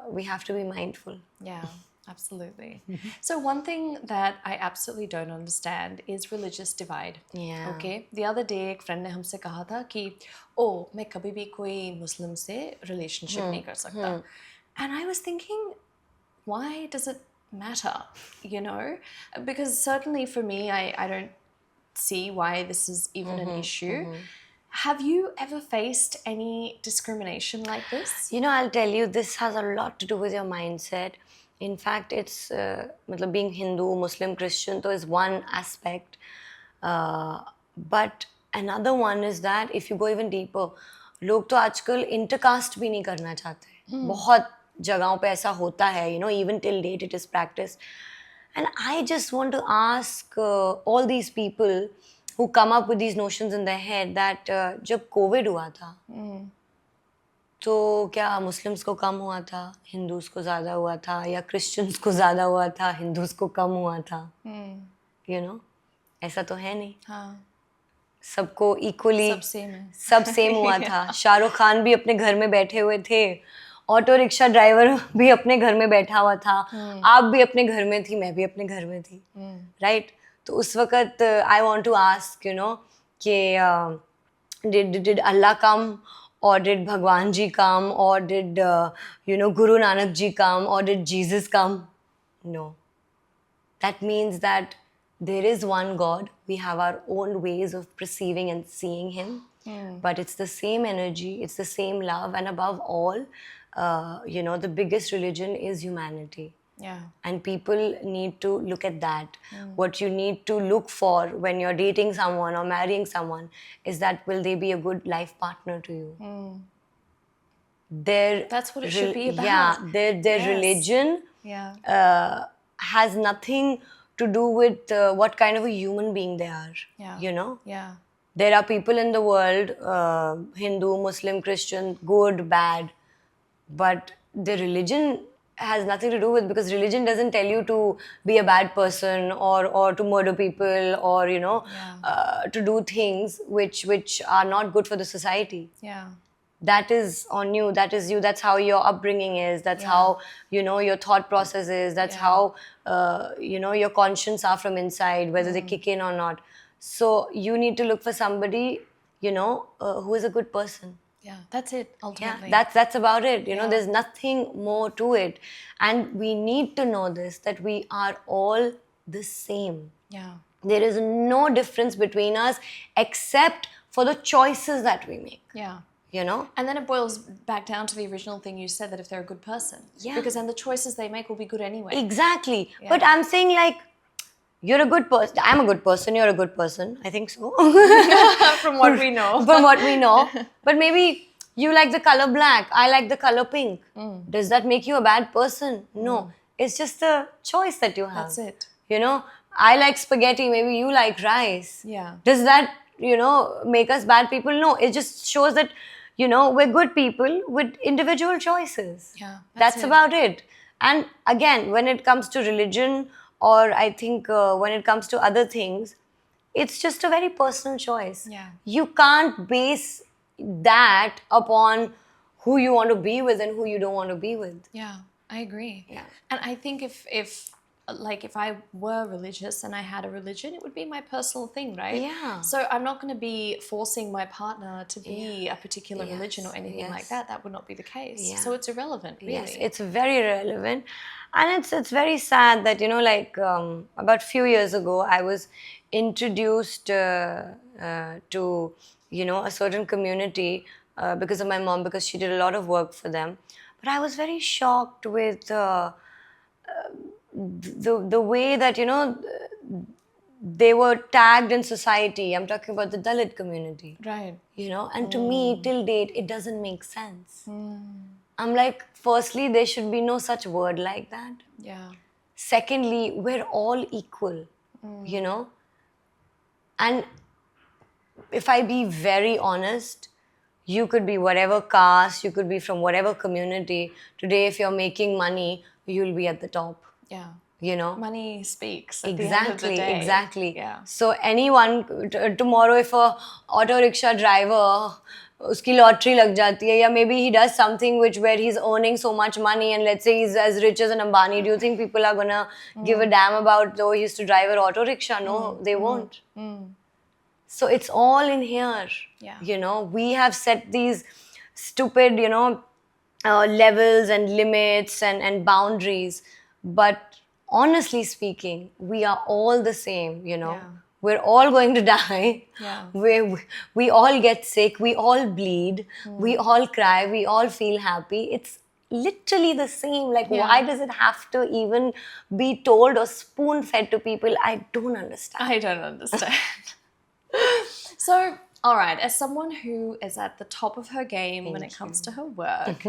Speaker 2: we have to be mindful.
Speaker 1: Yeah, absolutely. So one thing that I absolutely don't understand is religious divide.
Speaker 2: Yeah.
Speaker 1: Okay. The other day, एक friend ने हमसे कहा था कि, oh, मैं कभी भी कोई Muslim से relationship नहीं कर सकता. And I was thinking, why does it matter? Because certainly for me, I don't see why this is even an issue. Have you ever faced any discrimination like this?
Speaker 2: I'll tell you, this has a lot to do with your mindset. In fact, it's being Hindu, Muslim, Christian, so is one aspect. But another one is that if you go even deeper, लोग तो आजकल intercaste भी नहीं करना चाहते. बहुत जगहों पे ऐसा होता है, you know, even till date it is practiced. And I just want to ask all these people who come up with these notions in their head that जब COVID हुआ था, तो क्या मुस्लिम्स को कम हुआ था, हिंदूज को ज़्यादा हुआ था, या क्रिश्चियंस को ज़्यादा हुआ था, हिंदूज को कम हुआ था? You know, ऐसा तो है नहीं.
Speaker 1: हाँ.
Speaker 2: सबको इक्वली
Speaker 1: सब
Speaker 2: सेम हुआ था. शाहरुख खान भी अपने घर में बैठे हुए थे, ऑटो रिक्शा ड्राइवर भी अपने घर में बैठा हुआ था, आप भी अपने घर में थी, मैं भी अपने घर में थी, राइट? तो उस वक्त I want to ask, you know, कि did Allah come, or did Bhagwan ji come, or did you know, Guru Nanak ji come, or did Jesus come? No. That means that there is one God. We have our own ways of perceiving and seeing him, but it's the same energy, it's the same love, and above all, you know, the biggest religion is humanity.
Speaker 1: Yeah.
Speaker 2: And people need to look at that. What you need to look for when you're dating someone or marrying someone is that will they be a good life partner to you?
Speaker 1: That's what it should be about.
Speaker 2: Yeah, their
Speaker 1: Yes.
Speaker 2: religion has nothing to do with what kind of a human being they are.
Speaker 1: Yeah.
Speaker 2: You know?
Speaker 1: Yeah.
Speaker 2: There are people in the world, Hindu, Muslim, Christian, good, bad, but the religion has nothing to do with, because religion doesn't tell you to be a bad person or to murder people, or, you know, to do things which are not good for the society.
Speaker 1: Yeah.
Speaker 2: That is on you, that is you, that's how your upbringing is, that's how, you know, your thought process is, that's how, you know, your conscience are from inside, whether they kick in or not. So you need to look for somebody, you know, who is a good person.
Speaker 1: Yeah, that's it, ultimately.
Speaker 2: Yeah, that's about it. You know, there's nothing more to it. And we need to know this, that we are all the same.
Speaker 1: Yeah.
Speaker 2: There is no difference between us except for the choices that we make.
Speaker 1: Yeah.
Speaker 2: You know?
Speaker 1: And then it boils back down to the original thing you said, that if they're a good person.
Speaker 2: Yeah.
Speaker 1: Because then the choices they make will be good anyway.
Speaker 2: Exactly.
Speaker 1: Yeah.
Speaker 2: But I'm saying, like, you're a good person. I'm a good person. You're a good person. I think so.
Speaker 1: From what we know.
Speaker 2: From what we know. But maybe you like the color black. I like the color pink. Does that make you a bad person? No. It's just a choice that you have.
Speaker 1: That's it.
Speaker 2: You know, I like spaghetti. Maybe you like rice.
Speaker 1: Yeah.
Speaker 2: Does that, you know, make us bad people? No. It just shows that, you know, we're good people with individual choices.
Speaker 1: Yeah.
Speaker 2: That's about it. And again, when it comes to religion, or I think when it comes to other things, it's just a very personal choice.
Speaker 1: Yeah.
Speaker 2: You can't base that upon who you want to be with and who you don't want to be with.
Speaker 1: Yeah, I agree.
Speaker 2: Yeah.
Speaker 1: And I think if I were religious and I had a religion, it would be my personal thing, right?
Speaker 2: Yeah.
Speaker 1: So I'm not going to be forcing my partner to be a particular religion or anything like that. That would not be the case.
Speaker 2: Yeah.
Speaker 1: So it's irrelevant, really.
Speaker 2: Yes, it's very relevant. And it's very sad that, you know, like about a few years ago, I was introduced to, you know, a certain community because of my mom, because she did a lot of work for them. But I was very shocked with the way that, you know, they were tagged in society. I'm talking about the Dalit community.
Speaker 1: Right.
Speaker 2: You know, and to me, till date, it doesn't make sense. I'm like, firstly, there should be no such word like that.
Speaker 1: Yeah.
Speaker 2: Secondly, we're all equal, you know. And if I be very honest, you could be whatever caste, you could be from whatever community. Today, if you're making money, you'll be at the top.
Speaker 1: Yeah.
Speaker 2: You know?
Speaker 1: Money speaks at the end of the day.
Speaker 2: Exactly.
Speaker 1: Yeah.
Speaker 2: So anyone, tomorrow if a auto rickshaw driver, uski lottery lag jati hai, or maybe he does something where he's earning so much money, and let's say he's as rich as an Ambani, do you think people are gonna give a damn about though he used to drive an auto rickshaw? No, they won't. So it's all in here.
Speaker 1: Yeah.
Speaker 2: You know, we have set these stupid, you know, levels and limits and boundaries. But honestly speaking, we are all the same, you know.
Speaker 1: Yeah.
Speaker 2: We're all going to die.
Speaker 1: Yeah.
Speaker 2: We all get sick. We all bleed. We all cry. We all feel happy. It's literally the same. Like, why does it have to even be told or spoon-fed to people? I don't understand.
Speaker 1: I don't understand. So, all right, as someone who is at the top of her game when it
Speaker 2: Thank
Speaker 1: comes
Speaker 2: you.
Speaker 1: to her work,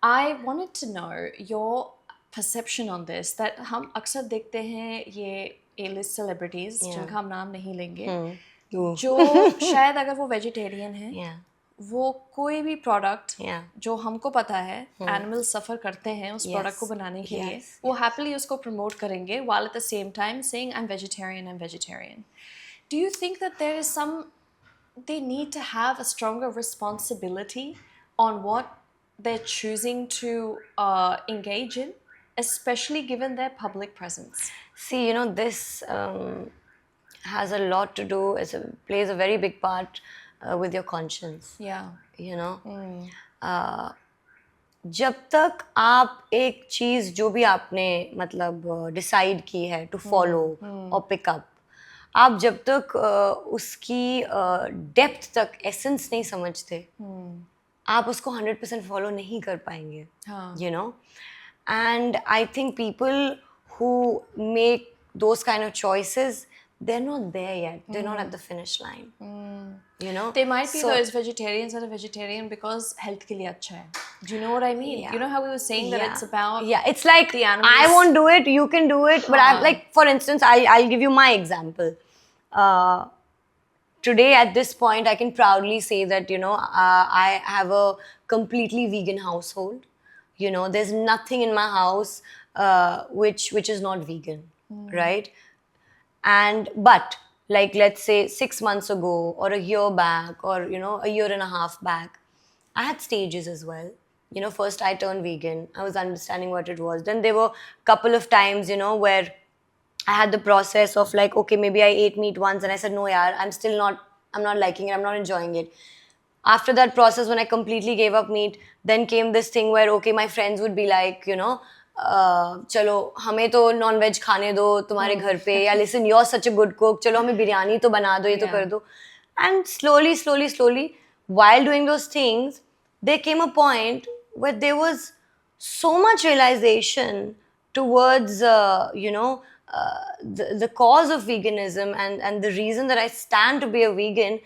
Speaker 1: I wanted to know your perception on this, that हम अक्सर देखते हैं ये A-list celebrities जिनका हम नाम नहीं लेंगे, जो शायद अगर वो वेजिटेरियन हैं,
Speaker 2: Yeah.
Speaker 1: वो कोई भी प्रोडक्ट
Speaker 2: Yeah.
Speaker 1: जो हमको पता है एनिमल सफ़र करते हैं उस प्रोडक्ट को बनाने के लिए, वो हैप्पीली उसको प्रमोट करेंगे while at the same time saying I'm vegetarian. Do you think that there is they need to have a stronger responsibility on what they're choosing to engage in, especially given their public presence?
Speaker 2: See, this has a lot to do, plays a very big part with your conscience.
Speaker 1: Yeah.
Speaker 2: जब तक आप एक चीज़ जो भी आपने मतलब decide की है टू फॉलो और पिकअप, आप जब तक उसकी डेप्थ तक एसेंस नहीं समझते, आप उसको 100% फॉलो नहीं कर पाएंगे. And I think people who make those kind of choices, they're not there yet. They're not at the finish line.
Speaker 1: They might be those vegetarians that are vegetarian because health ke liye acha hai. Do you know what I mean?
Speaker 2: Yeah.
Speaker 1: You know how we were saying that it's about
Speaker 2: it's like
Speaker 1: the animals.
Speaker 2: I won't do it, you can do it, but I'm like, for instance, I'll give you my example. Today at this point I can proudly say that I have a completely vegan household. There's nothing in my house which is not vegan, right? But like, let's say 6 months ago or a year back or a year and a half back, I had stages as well. First I turned vegan, I was understanding what it was. Then there were a couple of times where I had the process of like, okay, maybe I ate meat once and I said, no yaar, I'm not liking it, I'm not enjoying it. After that process, when I completely gave up meat, then came this thing where, okay, my friends would be like, चलो हमें तो non veg खाने दो तुम्हारे घर पे, या listen, you're such a good cook, चलो हमें बिरयानी तो बना दो, ये तो कर दो. And slowly, while doing those things, there came a point where there was so much realization towards, the cause of veganism and the reason that I stand to be a vegan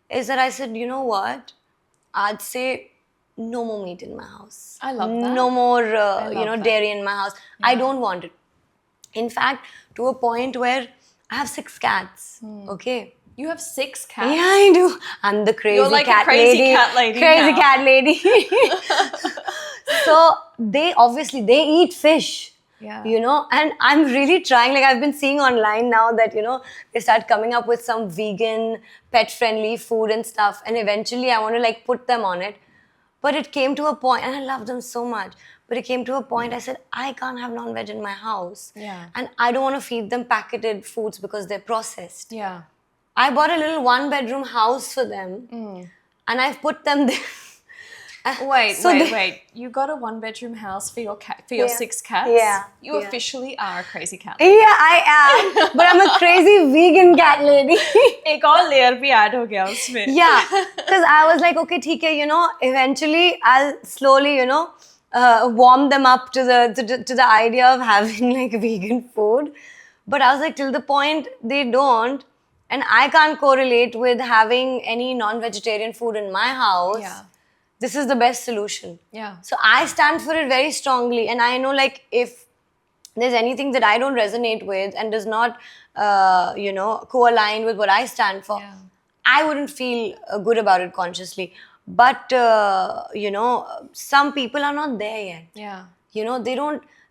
Speaker 2: is that I said, you know what, I'd say no more meat in my house.
Speaker 1: I love that.
Speaker 2: No more,
Speaker 1: that.
Speaker 2: dairy in my house. Yeah. I don't want it. In fact, to a point where I have 6 cats. Okay.
Speaker 1: You have 6 cats?
Speaker 2: Yeah, I do. I'm the crazy
Speaker 1: You're like
Speaker 2: cat
Speaker 1: a crazy
Speaker 2: lady.
Speaker 1: cat lady.
Speaker 2: Crazy
Speaker 1: now.
Speaker 2: cat lady. So they eat fish.
Speaker 1: Yeah.
Speaker 2: And I'm really trying, like I've been seeing online now that, they start coming up with some vegan, pet-friendly food and stuff. And eventually I want to like put them on it. But it came to a point, and I love them so much, but it came to a point I said, I can't have non-veg in my house.
Speaker 1: Yeah.
Speaker 2: And I don't want to feed them packeted foods because they're processed.
Speaker 1: Yeah.
Speaker 2: I bought a little 1-bedroom house for them, and I've put them there.
Speaker 1: Wait. You got a 1-bedroom house for your 6 cats?
Speaker 2: Yeah.
Speaker 1: You officially are a crazy cat
Speaker 2: lady. Yeah, I am. But I'm a crazy vegan cat lady.
Speaker 1: एक और layer भी add हो गया उसमें.
Speaker 2: Yeah. Because I was like, okay, ठीक है, eventually I'll slowly, warm them up to the idea of having like vegan food. But I was like, till the point they don't, and I can't correlate with having any non-vegetarian food in my house.
Speaker 1: Yeah.
Speaker 2: This is the best solution.
Speaker 1: Yeah.
Speaker 2: So I stand for it very strongly. And I know, like, if there's anything that I don't resonate with and does not, co-align with what I stand for, I wouldn't feel good about it consciously. But, some people are not there yet.
Speaker 1: Yeah.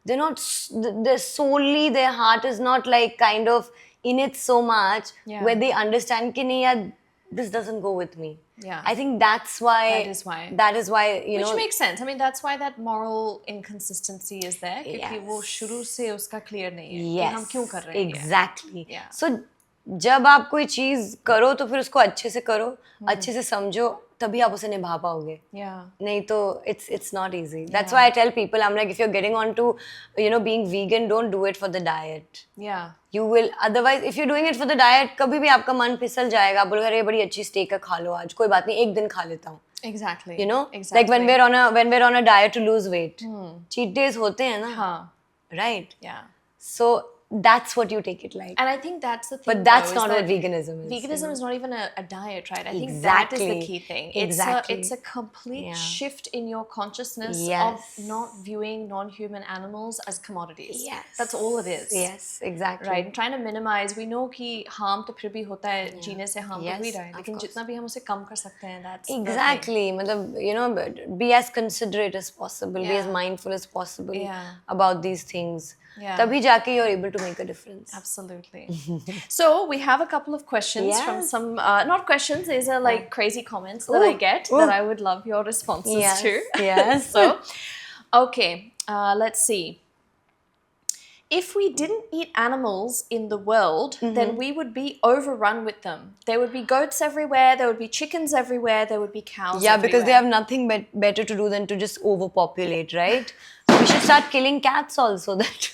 Speaker 2: They're solely, their heart is not like kind of in it so much where they understand that this doesn't go with me.
Speaker 1: Yeah.
Speaker 2: I think that's why. That is why,
Speaker 1: Which makes sense. I mean, that's why that moral inconsistency is there. क्योंकि वो शुरू से उसका clear नहीं है.
Speaker 2: Yes.
Speaker 1: कि हम क्यों कर रहे हैं.
Speaker 2: Exactly.
Speaker 1: Yeah.
Speaker 2: So, जब आप कोई चीज़ करो तो फिर उसको अच्छे से करो, अच्छे से समझो, तभी आप उसे निभा पाओगे.
Speaker 1: Yeah.
Speaker 2: नहीं तो it's not easy. That's why I tell people, I'm like, if you're getting on to, being vegan, don't do it for the diet.
Speaker 1: Yeah.
Speaker 2: You will, otherwise, if you're doing it for the diet, कभी भी आपका मन फिसल जाएगा. बोलोगे अरे बड़ी अच्छी steak है, खा लो आज. कोई बात नहीं, एक दिन खा लेता हूँ.
Speaker 1: Exactly.
Speaker 2: Like when we're on a diet to lose weight. Cheat days होते हैं ना.
Speaker 1: हाँ.
Speaker 2: Right.
Speaker 1: Yeah.
Speaker 2: So that's what you take it like.
Speaker 1: And I think that's the thing.
Speaker 2: But that's
Speaker 1: though,
Speaker 2: not
Speaker 1: is
Speaker 2: what
Speaker 1: that
Speaker 2: veganism is.
Speaker 1: Veganism is not even a diet, right? I think that is
Speaker 2: Exactly.
Speaker 1: the key thing.
Speaker 2: Exactly.
Speaker 1: It's a complete
Speaker 2: Yeah.
Speaker 1: shift in your consciousness
Speaker 2: Yes.
Speaker 1: of not viewing non-human animals as commodities.
Speaker 2: Yes.
Speaker 1: That's all it is.
Speaker 2: Yes, exactly.
Speaker 1: Right, trying to minimize. We know कि harm तो फिर भी होता है, जीने से harm तो हो ही रहा है, लेकिन जितना भी हम उसे कम कर सकते हैं, that's
Speaker 2: exactly. मतलब, you know, be as considerate as possible, be as mindful as possible about these things. तभी जाके you're able to make a difference.
Speaker 1: Absolutely. So we have a couple of questions from some, not questions, these are like crazy comments that I get that I would love your responses to.
Speaker 2: Yes.
Speaker 1: So, okay, let's see. If we didn't eat animals in the world, then we would be overrun with them. There would be goats everywhere, there would be chickens everywhere, there would be cows everywhere.
Speaker 2: Because they have nothing better to do than to just overpopulate, right? We should start killing cats also, that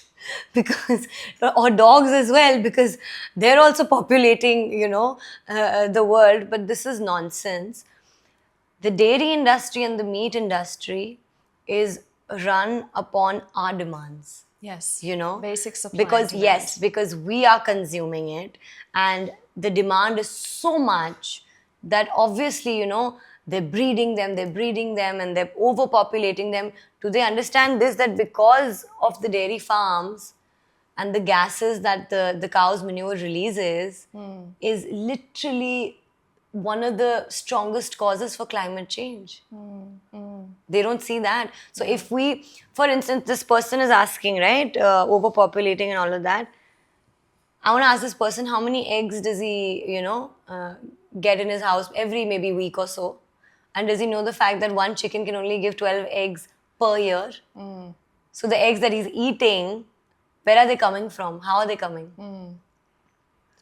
Speaker 2: because, or dogs as well, because they're also populating, you know, the world. But this is nonsense. The dairy industry and the meat industry is run upon our demands.
Speaker 1: Yes,
Speaker 2: you know,
Speaker 1: basic supply.
Speaker 2: Because because we are consuming it, and the demand is so much that obviously, you know, they're breeding them, and they're overpopulating them. Do they understand this? That because of the dairy farms and the gases that the cow's manure releases is literally one of the strongest causes for climate change. They don't see that. So if we, for instance, this person is asking, right, overpopulating and all of that. I want to ask this person, how many eggs does he, you know, get in his house every maybe week or so? And does he know the fact that one chicken can only give 12 eggs per year? So the eggs that he's eating, where are they coming from? How are they coming?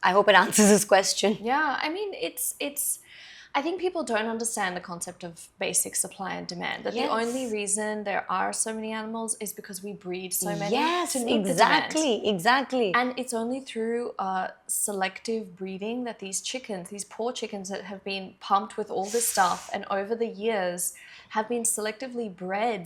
Speaker 2: I hope it answers this question.
Speaker 1: Yeah, I mean, I think people don't understand the concept of basic supply and demand. That the only reason there are so many animals is because we breed so many to meet the demand.
Speaker 2: Exactly.
Speaker 1: And it's only through selective breeding that these chickens, these poor chickens that have been pumped with all this stuff and over the years have been selectively bred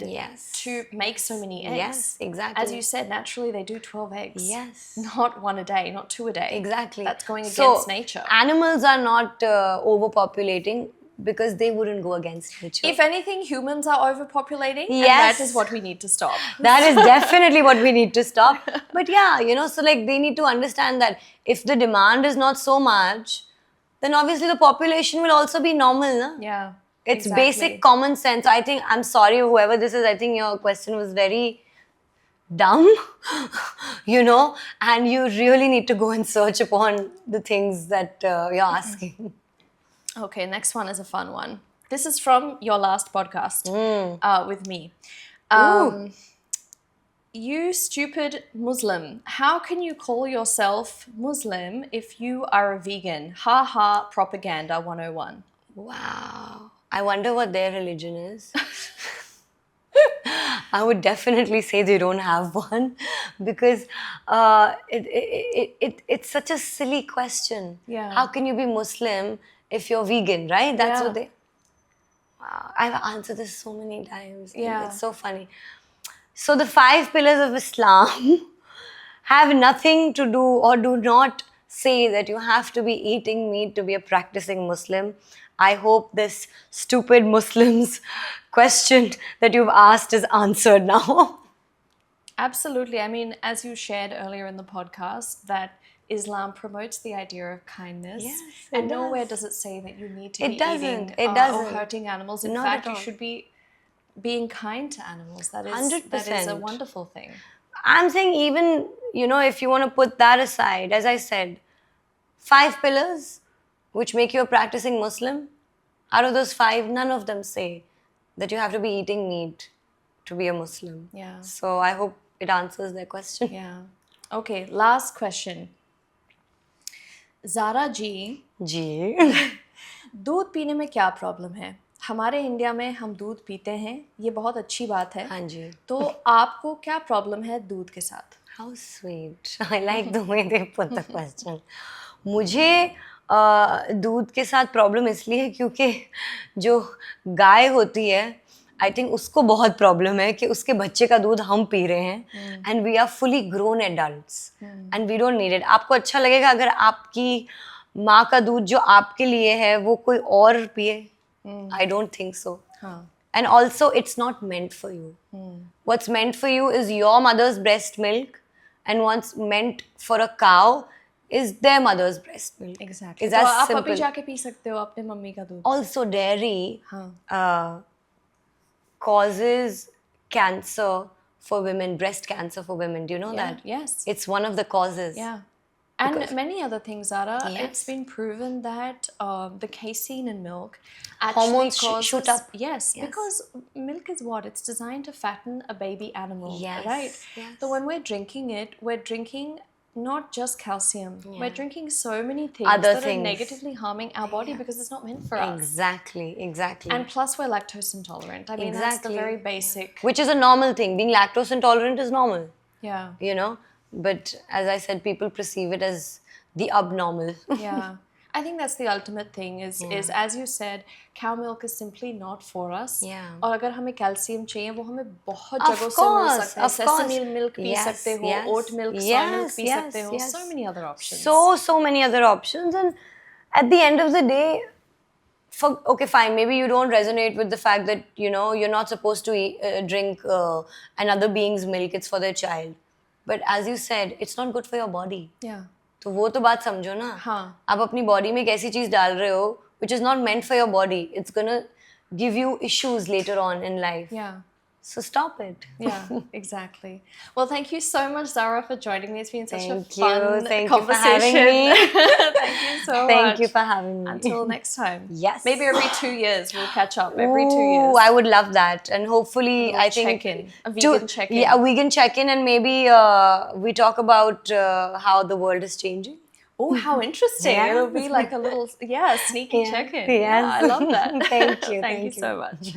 Speaker 1: to make so many eggs.
Speaker 2: Yes, exactly.
Speaker 1: As you said, naturally they do 12 eggs.
Speaker 2: Yes.
Speaker 1: Not one a day, not two a day.
Speaker 2: Exactly.
Speaker 1: That's going against nature.
Speaker 2: Animals are not overpopulating because they wouldn't go against nature.
Speaker 1: If anything, humans are overpopulating, and that is what we need to stop.
Speaker 2: That is definitely what we need to stop. But yeah, you know, so like they need to understand that if the demand is not so much, then obviously the population will also be normal, no?
Speaker 1: Yeah.
Speaker 2: It's basic common sense. I think, I'm sorry, whoever this is, I think your question was very dumb, you know, and you really need to go and search upon the things that you're asking.
Speaker 1: Okay, next one is a fun one. This is from your last podcast with me. You stupid Muslim, how can you call yourself Muslim if you are a vegan? Ha ha, propaganda 101.
Speaker 2: Wow. I wonder what their religion is. I would definitely say they don't have one, because it's such a silly question.
Speaker 1: Yeah.
Speaker 2: How can you be Muslim if you're vegan, right? That's what they... Wow. I've answered this so many times.
Speaker 1: Yeah.
Speaker 2: It's so funny. So the 5 pillars of Islam have nothing to do, or do not say that you have to be eating meat to be a practicing Muslim. I hope this stupid Muslim's question that you've asked is answered now.
Speaker 1: Absolutely. I mean, as you shared earlier in the podcast, that Islam promotes the idea of kindness.
Speaker 2: Yes,
Speaker 1: and nowhere does it say that you need to be eating
Speaker 2: or
Speaker 1: hurting animals. In fact, you should be being kind to animals. That is
Speaker 2: 100%.
Speaker 1: That is a wonderful thing.
Speaker 2: I'm saying, even, you know, if you want to put that aside, as I said, 5 pillars which make you a practicing Muslim, out of those 5, none of them say that you have to be eating meat to be a Muslim.
Speaker 1: Yeah.
Speaker 2: So I hope it answers their question.
Speaker 1: Yeah. Okay, last question. Zara जी, दूध पीने में क्या problem है? हमारे India में हम दूध पीते हैं, ये बहुत अच्छी बात है.
Speaker 2: हाँ जी.
Speaker 1: तो आपको क्या प्रॉब्लम है दूध के साथ?
Speaker 2: How sweet. I like the way they put the question. मुझे दूध के साथ प्रॉब्लम इसलिए क्योंकि जो गाय होती है I think उसको बहुत प्रॉब्लम है कि उसके बच्चे का दूध हम पी रहे हैं and we are fully grown adults and we don't need it. आपको अच्छा लगेगा अगर आपकी माँ का दूध जो आपके लिए है वो कोई और पिए? I don't think so. And also it's not meant for you. What's meant for you is your mother's breast milk, and what's meant for a cow is their mother's breast milk.
Speaker 1: Exactly.
Speaker 2: It's
Speaker 1: तो
Speaker 2: as
Speaker 1: आप
Speaker 2: simple.
Speaker 1: अभी जाके P सकते हो अपने mummy का दूध.
Speaker 2: Also dairy causes cancer for women, breast cancer for women. Do you know that?
Speaker 1: Yes.
Speaker 2: It's one of the causes.
Speaker 1: Yeah. And many other things, Zara.
Speaker 2: Yes.
Speaker 1: It's been proven that the casein in milk actually
Speaker 2: Hormones
Speaker 1: causes...
Speaker 2: shoot up.
Speaker 1: Yes, because milk is what? It's designed to fatten a baby animal,
Speaker 2: Yes,
Speaker 1: right?
Speaker 2: yes.
Speaker 1: So when we're drinking it, we're drinking not just calcium.
Speaker 2: Yeah.
Speaker 1: We're drinking so many things
Speaker 2: Other
Speaker 1: that
Speaker 2: things.
Speaker 1: are negatively harming our body because it's not meant for us.
Speaker 2: Exactly.
Speaker 1: And plus we're lactose intolerant. I mean, that's the very basic...
Speaker 2: Which is a normal thing. Being lactose intolerant is normal.
Speaker 1: Yeah.
Speaker 2: You know? But as I said, people perceive it as the abnormal.
Speaker 1: Yeah. I think that's the ultimate thing is as you said, cow milk is simply not for us.
Speaker 2: Yeah.
Speaker 1: और अगर हमें calcium चाहिए वो हमें बहुत जगहों से मिल सकता है. Sesame milk पी सकते हो, oat milk, soy milk P सकते हो. So many other options.
Speaker 2: So many other options. And at the end of the day, okay, fine, maybe you don't resonate with the fact that, you know, you're not supposed to drink another being's milk, it's for their child. But as you said, it's not good for your body.
Speaker 1: Yeah.
Speaker 2: तो वो तो बात समझो ना.
Speaker 1: हाँ.
Speaker 2: आप अपनी body में एक ऐसी चीज डाल रहे हो which is not meant for your body. It's gonna give you issues later on in life.
Speaker 1: Yeah.
Speaker 2: So stop it.
Speaker 1: Yeah, exactly. Well, thank you so much, Zara, for joining me. It's been such a fun
Speaker 2: Thank
Speaker 1: conversation.
Speaker 2: You for having me.
Speaker 1: Thank you so much.
Speaker 2: Thank you for having me.
Speaker 1: Until next time.
Speaker 2: Yes.
Speaker 1: Maybe every 2 years we'll catch up. Every 2 years.
Speaker 2: I would love that. And hopefully, I think...
Speaker 1: check-in. A vegan check-in.
Speaker 2: Yeah, a vegan check-in, and maybe we talk about how the world is changing.
Speaker 1: Oh, how interesting.
Speaker 2: Yeah.
Speaker 1: It'll be like a little, sneaky check-in.
Speaker 2: Yes.
Speaker 1: Yeah, I love that.
Speaker 2: Thank you.
Speaker 1: Thank you so much.